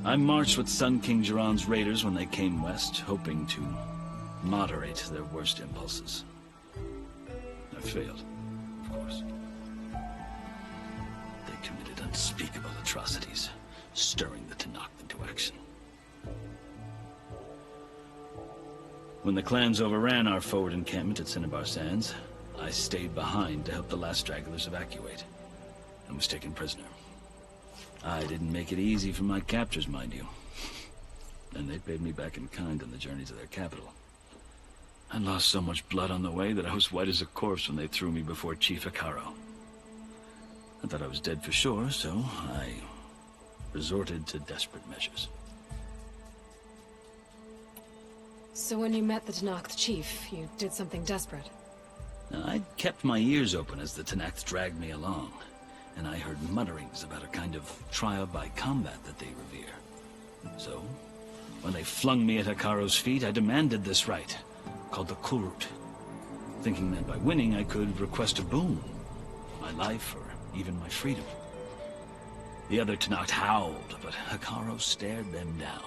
I marched with Sun King Jiran's raiders when they came west, hoping to moderate their worst impulses. I failed, of course. They committed unspeakable atrocities, stirring the Tanakh into action. When the clans overran our forward encampment at Cinnabar Sands, I stayed behind to help the last stragglers evacuate, and was taken prisoner. I didn't make it easy for my captors, mind you. And they paid me back in kind on the journey to their capital. I lost so much blood on the way that I was white as a corpse when they threw me before Chief Akaro. I thought I was dead for sure, so I resorted to desperate measures. So when you met the Tanakh chief, you did something desperate? Now, I kept my ears open as the Tanakh dragged me along, and I heard mutterings about a kind of trial by combat that they revere. So, when they flung me at Hikaru's feet, I demanded this right, called the Kulrut, thinking that by winning I could request a boon, my life or even my freedom. The other Tanakh howled, but Hikaru stared them down,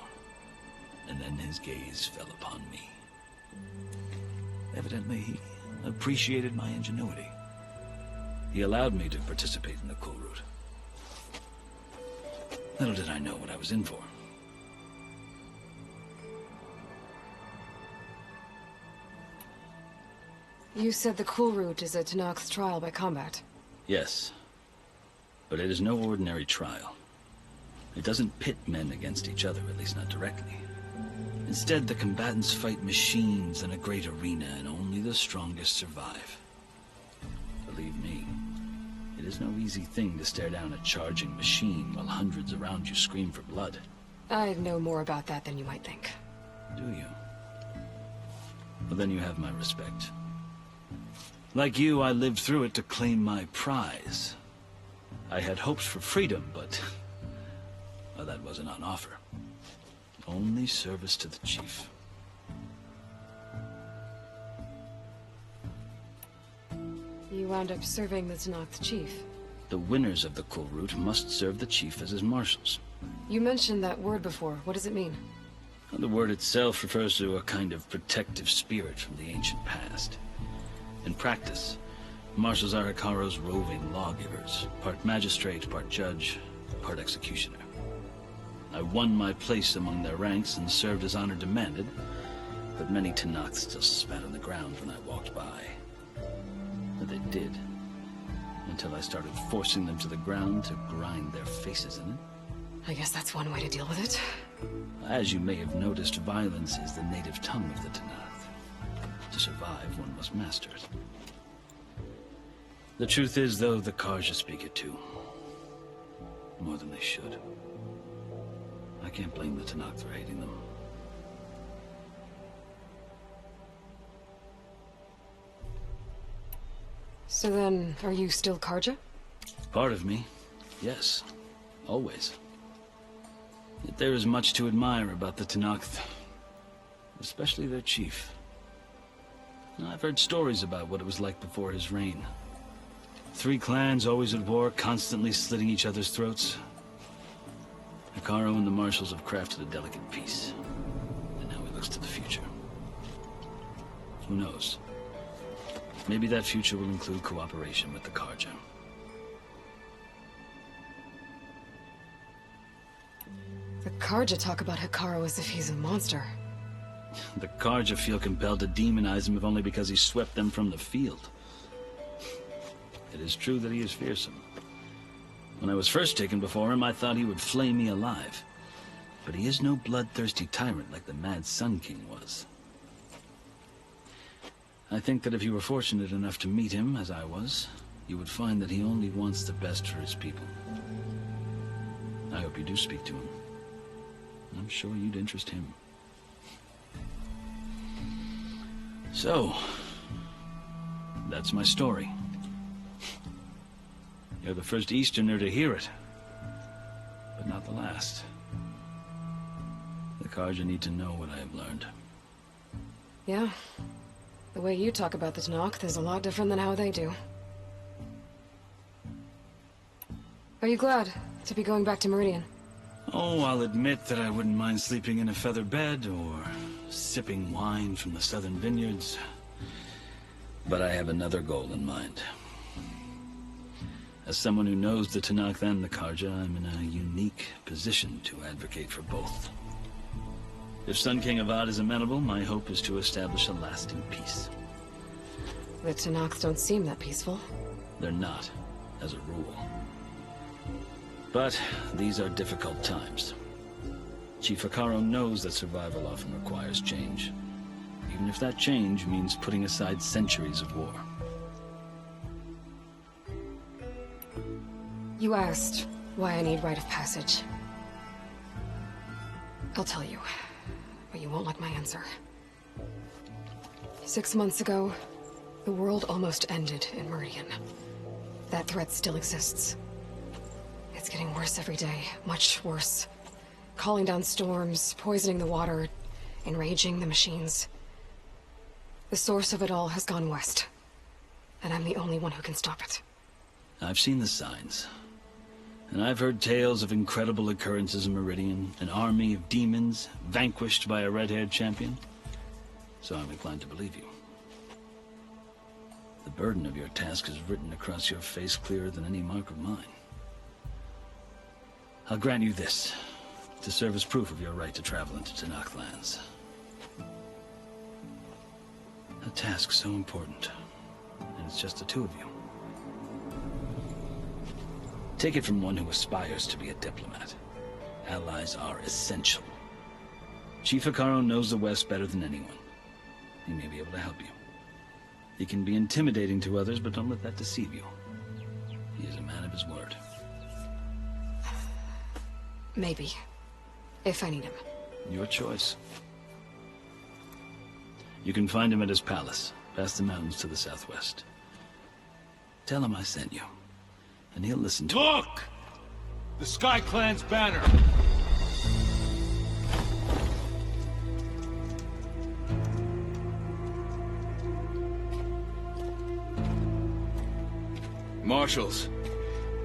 and then his gaze fell upon me. Evidently, he appreciated my ingenuity. He allowed me to participate in the Kulrut. Little did I know what I was in for. You said the Kulrut is a Tanakh's trial by combat. Yes, but it is no ordinary trial. It doesn't pit men against each other, at least not directly. Instead, the combatants fight machines in a great arena, and only the strongest survive. Believe me, it is no easy thing to stare down a charging machine while hundreds around you scream for blood. I know more about that than you might think. Do you? Well, then you have my respect. Like you, I lived through it to claim my prize. I had hopes for freedom, but well, that wasn't on offer. Only service to the chief. You wound up serving the Tanakh chief. The winners of the Kulrut must serve the chief as his marshals. You mentioned that word before. What does it mean? The word itself refers to a kind of protective spirit from the ancient past. In practice, marshals are Hikaru's roving lawgivers, part magistrate, part judge, part executioner. I won my place among their ranks and served as honor demanded, but many Tanakh still spat on the ground when I walked by. But they did, until I started forcing them to the ground to grind their faces in it. I guess that's one way to deal with it. As you may have noticed, violence is the native tongue of the Tanakh. To survive, one must master it. The truth is, though, the Karja speak it too. More than they should. I can't blame the Tanakh for hating them. So then, are you still Karja? Part of me, yes. Always. Yet there is much to admire about the Tenakth, especially their chief. I've heard stories about what it was like before his reign. 3 clans always at war, constantly slitting each other's throats. Hekarro and the marshals have crafted a delicate peace, and now he looks to the future. Who knows? Maybe that future will include cooperation with the Karja. The Karja talk about Hekarro as if he's a monster. The Karja feel compelled to demonize him if only because he swept them from the field. It is true that he is fearsome. When I was first taken before him, I thought he would flay me alive. But he is no bloodthirsty tyrant like the Mad Sun King was. I think that if you were fortunate enough to meet him, as I was, you would find that he only wants the best for his people. I hope you do speak to him. I'm sure you'd interest him. So, that's my story. You're the first Easterner to hear it, but not the last. The Karja need to know what I have learned. Yeah. The way you talk about the Tenakth is a lot different than how they do. Are you glad to be going back to Meridian? Oh, I'll admit that I wouldn't mind sleeping in a feather bed or sipping wine from the southern vineyards. But I have another goal in mind. As someone who knows the Tenakth and the Karja, I'm in a unique position to advocate for both. If Sun King Avad is amenable, my hope is to establish a lasting peace. The Tenakth don't seem that peaceful. They're not, as a rule. But these are difficult times. Chief Hekarro knows that survival often requires change, even if that change means putting aside centuries of war. You asked why I need rite of passage. I'll tell you, but you won't like my answer. 6 months ago, the world almost ended in Meridian. That threat still exists. It's getting worse every day, much worse. Calling down storms, poisoning the water, enraging the machines. The source of it all has gone west, and I'm the only one who can stop it. I've seen the signs. And I've heard tales of incredible occurrences in Meridian, an army of demons vanquished by a red-haired champion. So I'm inclined to believe you. The burden of your task is written across your face clearer than any mark of mine. I'll grant you this, to serve as proof of your right to travel into Tenakth lands. A task so important, and it's just the two of you. Take it from one who aspires to be a diplomat. Allies are essential. Chief Hekarro knows the West better than anyone. He may be able to help you. He can be intimidating to others, but don't let that deceive you. He is a man of his word. Maybe. If I need him. Your choice. You can find him at his palace, past the mountains to the southwest. Tell him I sent you. And he'll listen to Look! The Sky Clan's banner! Marshals.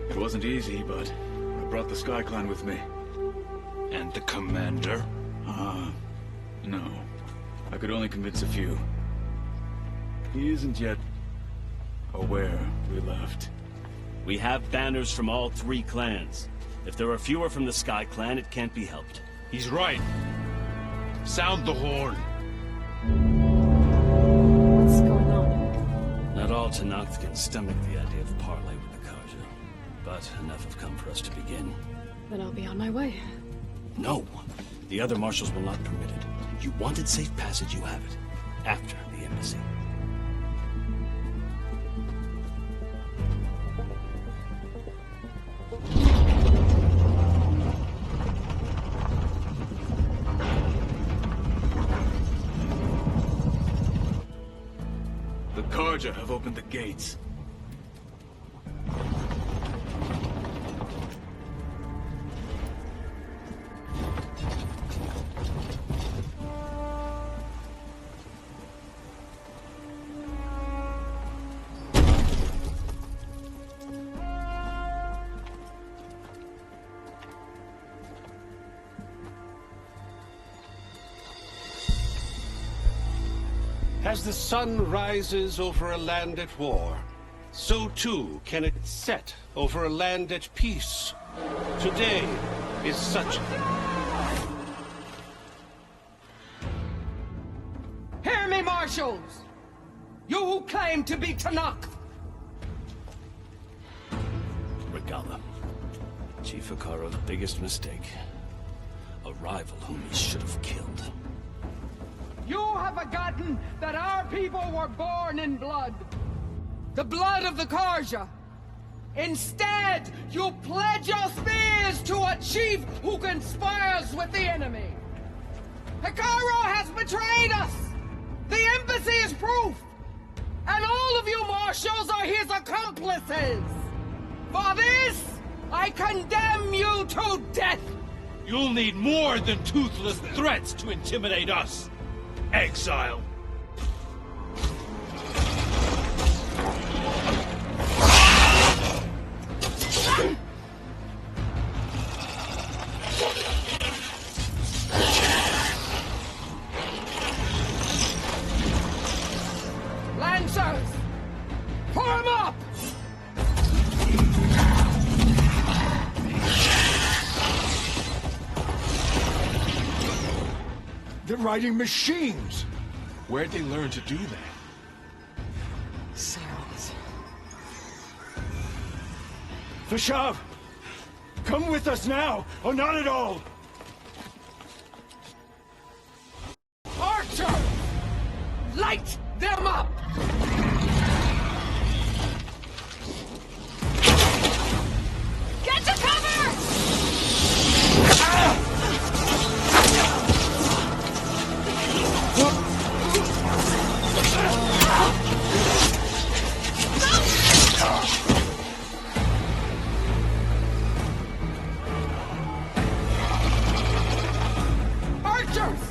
It wasn't easy, but I brought the Sky Clan with me. And the commander? No. I could only convince a few. He isn't yet aware we left. We have banners from all 3 clans. If there are fewer from the Sky Clan, it can't be helped. He's right. Sound the horn. What's going on? Not all Tenakth can stomach the idea of parley with the Karja, but enough have come for us to begin. Then I'll be on my way. No. The other marshals will not permit it. You wanted safe passage, you have it. After the embassy. The Karja have opened the gates. As the sun rises over a land at war, so too can it set over a land at peace. Today is such... Hear me, marshals! You who claim to be Tanakh! Regala. Chief Hikaro's biggest mistake. A rival whom he should have killed. You have forgotten that our people were born in blood. The blood of the Karja. Instead, you pledge your spears to a chief who conspires with the enemy. Hikaro has betrayed us! The embassy is proof! And all of you marshals are his accomplices! For this, I condemn you to death! You'll need more than toothless threats to intimidate us. Exile. Lancers! Form up! They're riding machines! Where'd they learn to do that? Sounds. Vashav! Come with us now, or not at all! Archer! Light them up! Get to cover! Archers!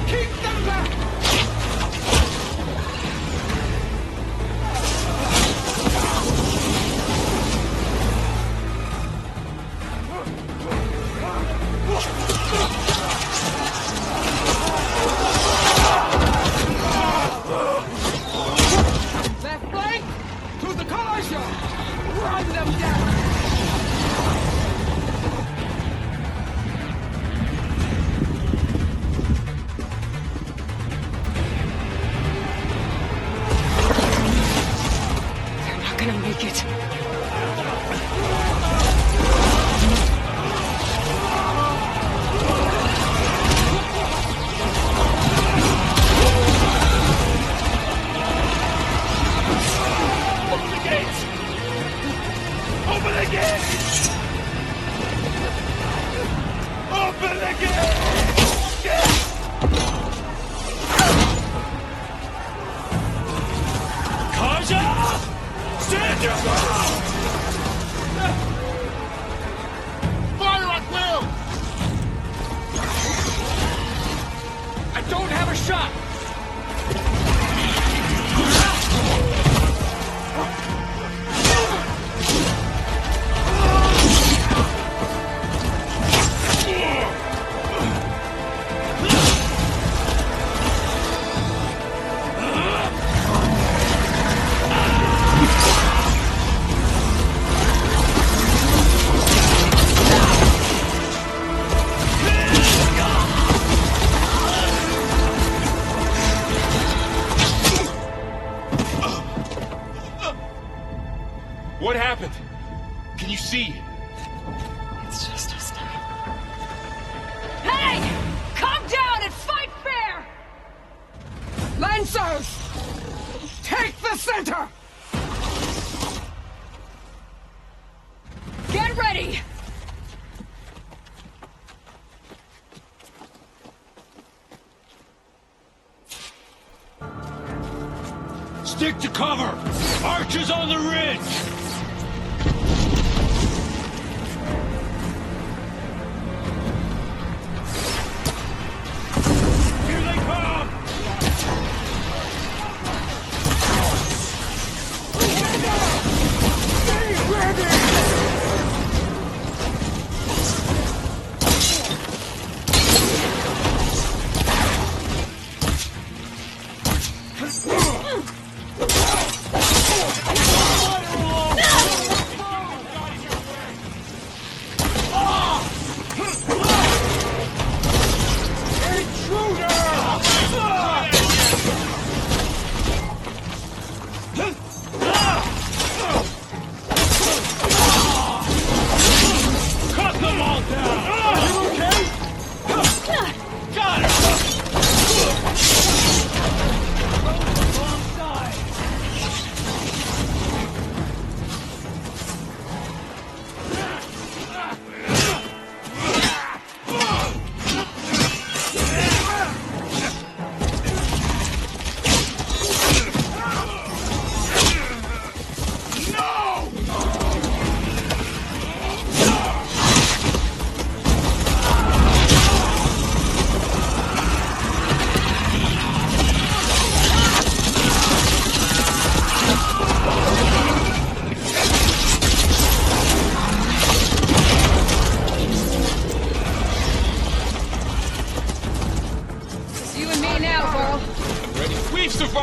Keep them back! Left flank! To the Karja! Run them down! They're not gonna make it. Open the gates! Open the gates! Open the gates! Karja! Stand your ground! Fire at will! I don't have a shot! What happened? Can you see? It's just us now. Hey! Calm down and fight fair! Lancers! Take the center! Get ready! Stick to cover! Archers on the ridge! Here they come! Stay ready!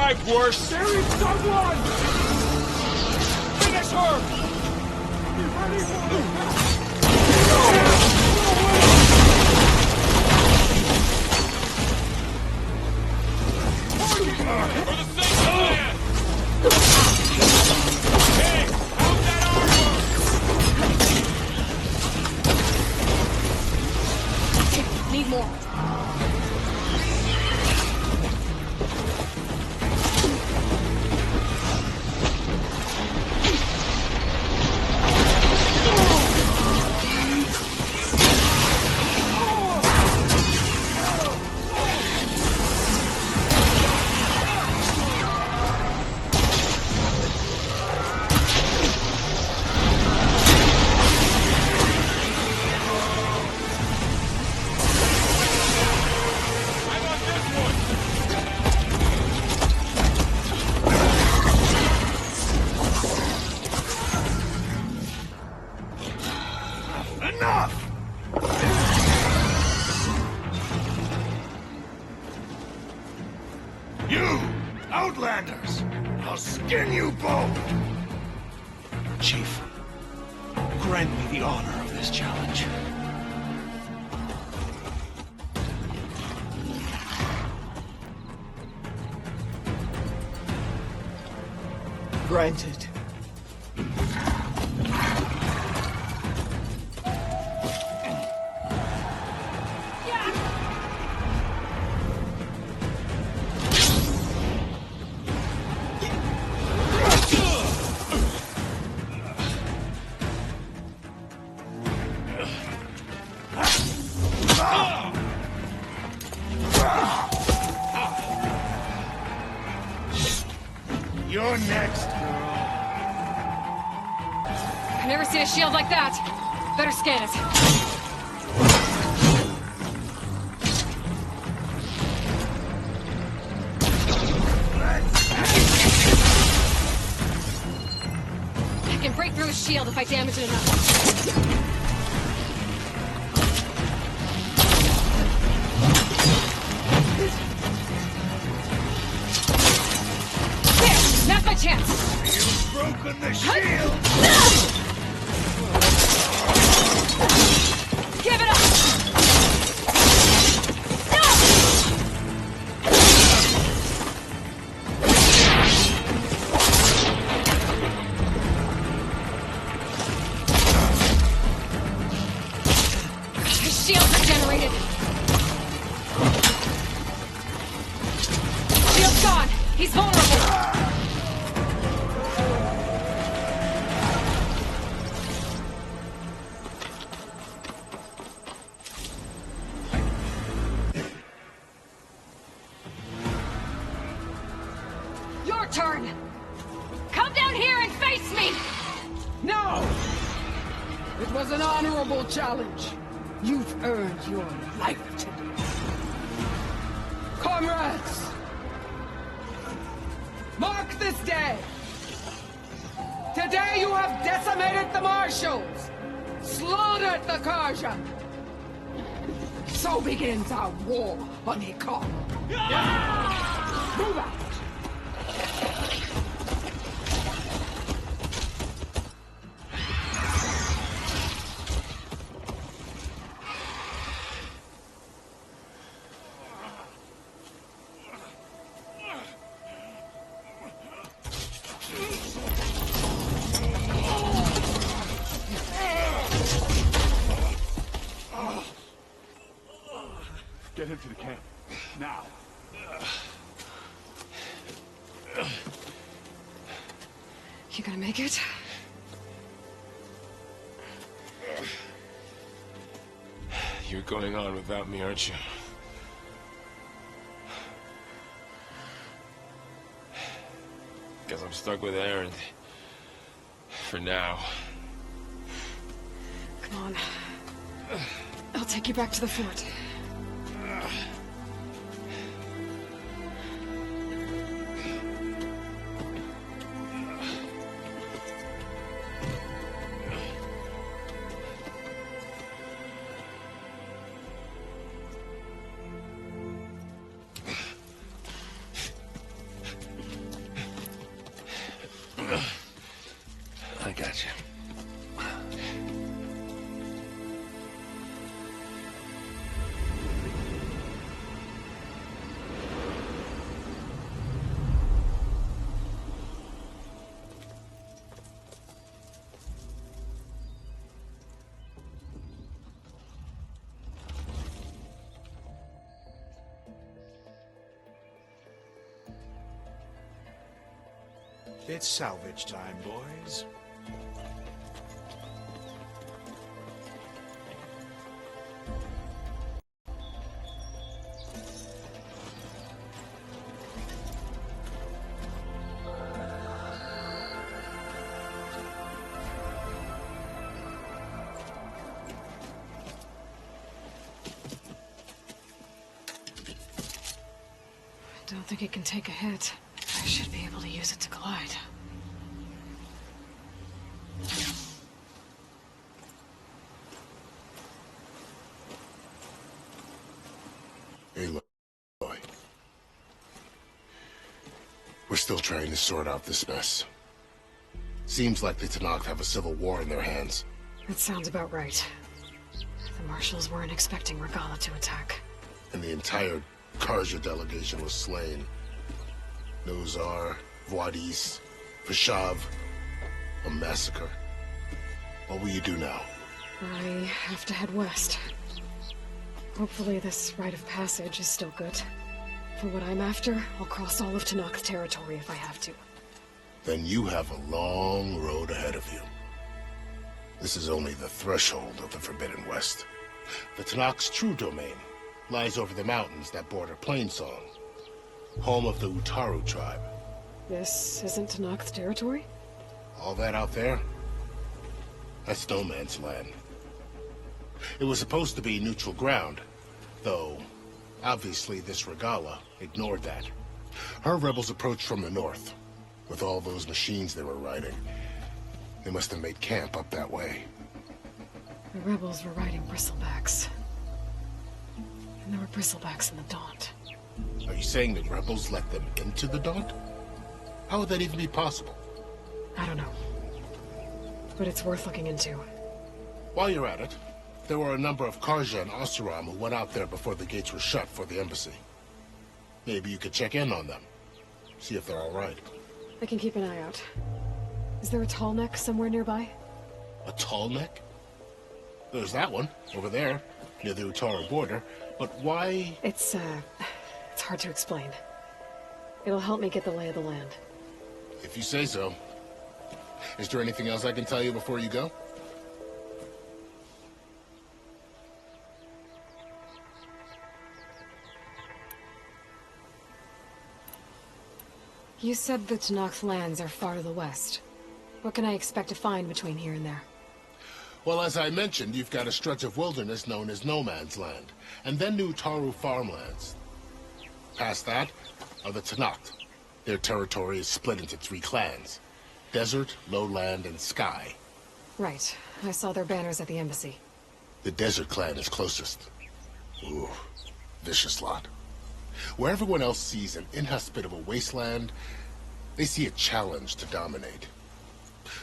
survived worse. There is someone! Finish her! Be ready for the Sinclair! Hey, how's that armor? Need more. You, Outlanders! I'll skin you both! Chief, grant me the honor of this challenge. Granted. You're next, girl. I've never seen a shield like that. Better scan it. I can break through a shield if I damage it enough. Now's my chance! You've broken the shield! Give it up! His shields are generated! Shield's gone! He's vulnerable! Turn! Come down here and face me! No! It was an honorable challenge. You've earned your life today. Comrades! Mark this day! Today you have decimated the marshals! Slaughtered the Karja! So begins our war on Ikon. Move out! Get him to the camp. Now. You gonna make it? You're going on without me, aren't you? Guess I'm stuck with Aaron. For now. Come on. I'll take you back to the fort. It's salvage time, boys. I don't think it can take a hit. I should be able to use it to glide. Aloy. We're still trying to sort out this mess. Seems like the Tanakh have a civil war in their hands. That sounds about right. The marshals weren't expecting Regala to attack. And the entire Karja delegation was slain. Nozar, Voidis, Vashav, a massacre. What will you do now? I have to head west. Hopefully this rite of passage is still good. For what I'm after, I'll cross all of Tanakh's territory if I have to. Then you have a long road ahead of you. This is only the threshold of the Forbidden West. The Tanakh's true domain lies over the mountains that border Plainsong, home of the Utaru tribe. This isn't Tanakh's territory? All that out there? That's no man's land. It was supposed to be neutral ground, though obviously this Regala ignored that. Her rebels approached from the north. With all those machines they were riding, they must have made camp up that way. The rebels were riding bristlebacks. And there were bristlebacks in the Daunt. Are you saying the rebels let them into the Daunt? How would that even be possible? I don't know. But it's worth looking into. While you're at it, there were a number of Karja and Oseram who went out there before the gates were shut for the embassy. Maybe you could check in on them. See if they're all right. I can keep an eye out. Is there a tall neck somewhere nearby? A tall neck? There's that one, over there, near the Utaru border. But why? It's hard to explain. It'll help me get the lay of the land. If you say so. Is there anything else I can tell you before you go? You said the Tanakh's lands are far to the west. What can I expect to find between here and there? Well, as I mentioned, you've got a stretch of wilderness known as No Man's Land, and then the Utaru farmlands. Past that are the Tanakh. Their territory is split into 3 clans: Desert, Lowland, and Sky. Right. I saw their banners at the embassy. The Desert clan is closest. Ooh, vicious lot. Where everyone else sees an inhospitable wasteland, they see a challenge to dominate.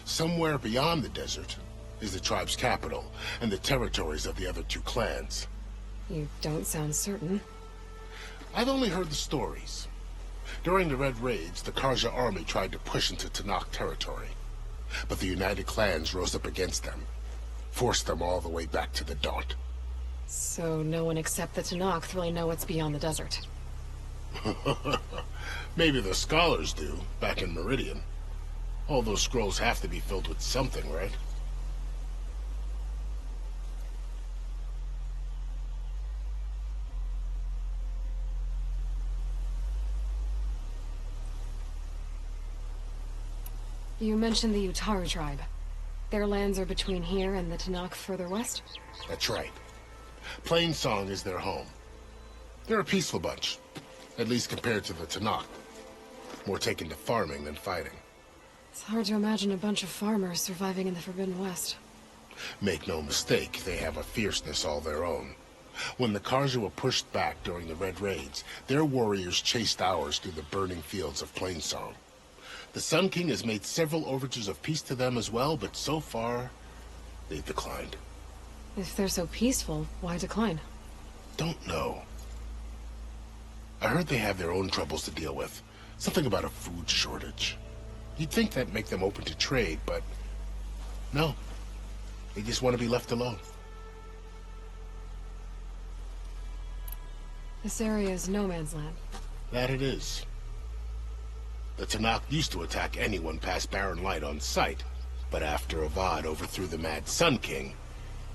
Somewhere beyond the desert is the tribe's capital and the territories of the other 2 clans. You don't sound certain. I've only heard the stories. During the Red Raids, the Karja army tried to push into Tanakh territory, but the United Clans rose up against them, forced them all the way back to the Daunt. So no one except the Tanakh really know what's beyond the desert. Maybe the scholars do, back in Meridian. All those scrolls have to be filled with something, right? You mentioned the Utaru tribe. Their lands are between here and the Tanakh further west? That's right. Plainsong is their home. They're a peaceful bunch, at least compared to the Tanakh. More taken to farming than fighting. It's hard to imagine a bunch of farmers surviving in the Forbidden West. Make no mistake, they have a fierceness all their own. When the Karja were pushed back during the Red Raids, their warriors chased ours through the burning fields of Plainsong. The Sun King has made several overtures of peace to them as well, but so far, they've declined. If they're so peaceful, why decline? Don't know. I heard they have their own troubles to deal with. Something about a food shortage. You'd think that'd make them open to trade, but no. They just want to be left alone. This area is no man's land. That it is. The Tanakh used to attack anyone past Barren Light on sight, but after Avad overthrew the Mad Sun King,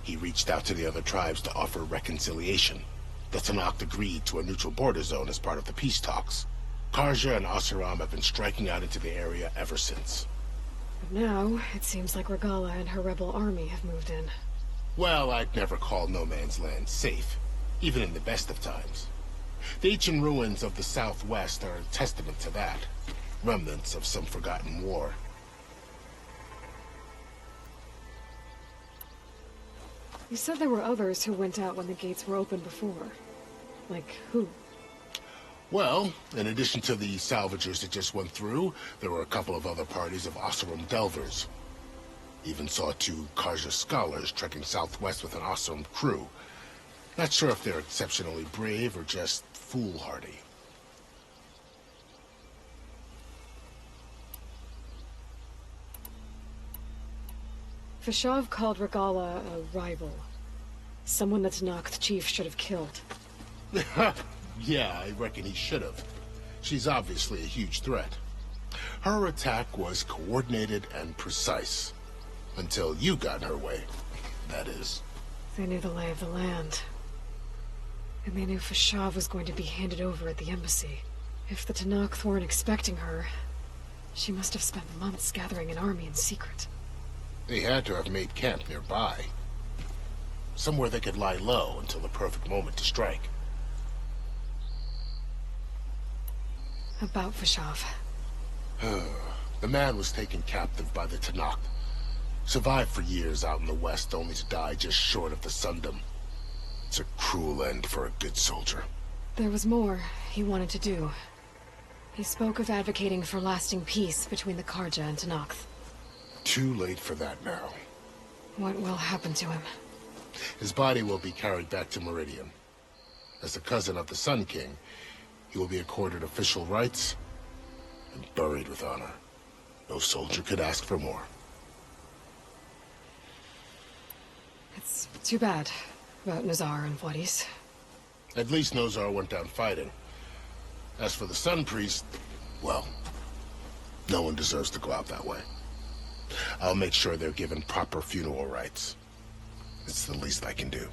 he reached out to the other tribes to offer reconciliation. The Tanakh agreed to a neutral border zone as part of the peace talks. Karja and Asuram have been striking out into the area ever since. But now, it seems like Regala and her rebel army have moved in. Well, I'd never call No Man's Land safe, even in the best of times. The ancient ruins of the Southwest are a testament to that. Remnants of some forgotten war. You said there were others who went out when the gates were open before. Like who? Well, in addition to the salvagers that just went through, there were a couple of other parties of Oseram delvers. Even saw 2 Karja scholars trekking southwest with an Oseram crew. Not sure if they're exceptionally brave or just foolhardy. Fashav called Regala a rival. Someone that Tanakh chief should have killed. Yeah, I reckon he should have. She's obviously a huge threat. Her attack was coordinated and precise. Until you got in her way, that is. They knew the lay of the land. And they knew Fashav was going to be handed over at the embassy. If the Tanakh weren't expecting her, she must have spent months gathering an army in secret. They had to have made camp nearby. Somewhere they could lie low until the perfect moment to strike. About Fashav. The man was taken captive by the Tanakh. Survived for years out in the west, only to die just short of the Sundom. It's a cruel end for a good soldier. There was more he wanted to do. He spoke of advocating for lasting peace between the Karja and Tanakh. Too late for that now. What will happen to him? His body will be carried back to Meridian. As the cousin of the Sun King, he will be accorded official rights and buried with honor. No soldier could ask for more. It's too bad about Nazar and Wadis. At least Nozar went down fighting. As for the Sun Priest, well, no one deserves to go out that way. I'll make sure they're given proper funeral rites. It's the least I can do.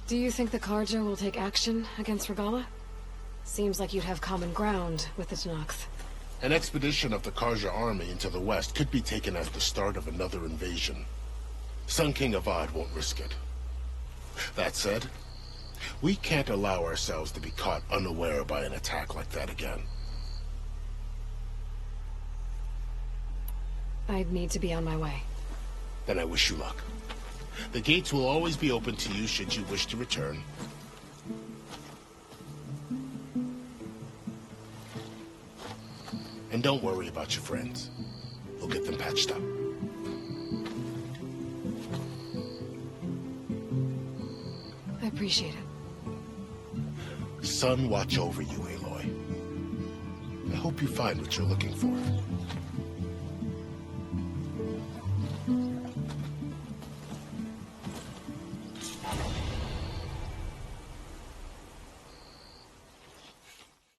Do you think the Karja will take action against Regala? Seems like you'd have common ground with the Tanakh. An expedition of the Karja army into the west could be taken as the start of another invasion. Sun King Avad won't risk it. That said, we can't allow ourselves to be caught unaware by an attack like that again. I'd need to be on my way. Then I wish you luck. The gates will always be open to you should you wish to return. And don't worry about your friends. We'll get them patched up. I appreciate it. Sun watch over you, Aloy. I hope you find what you're looking for.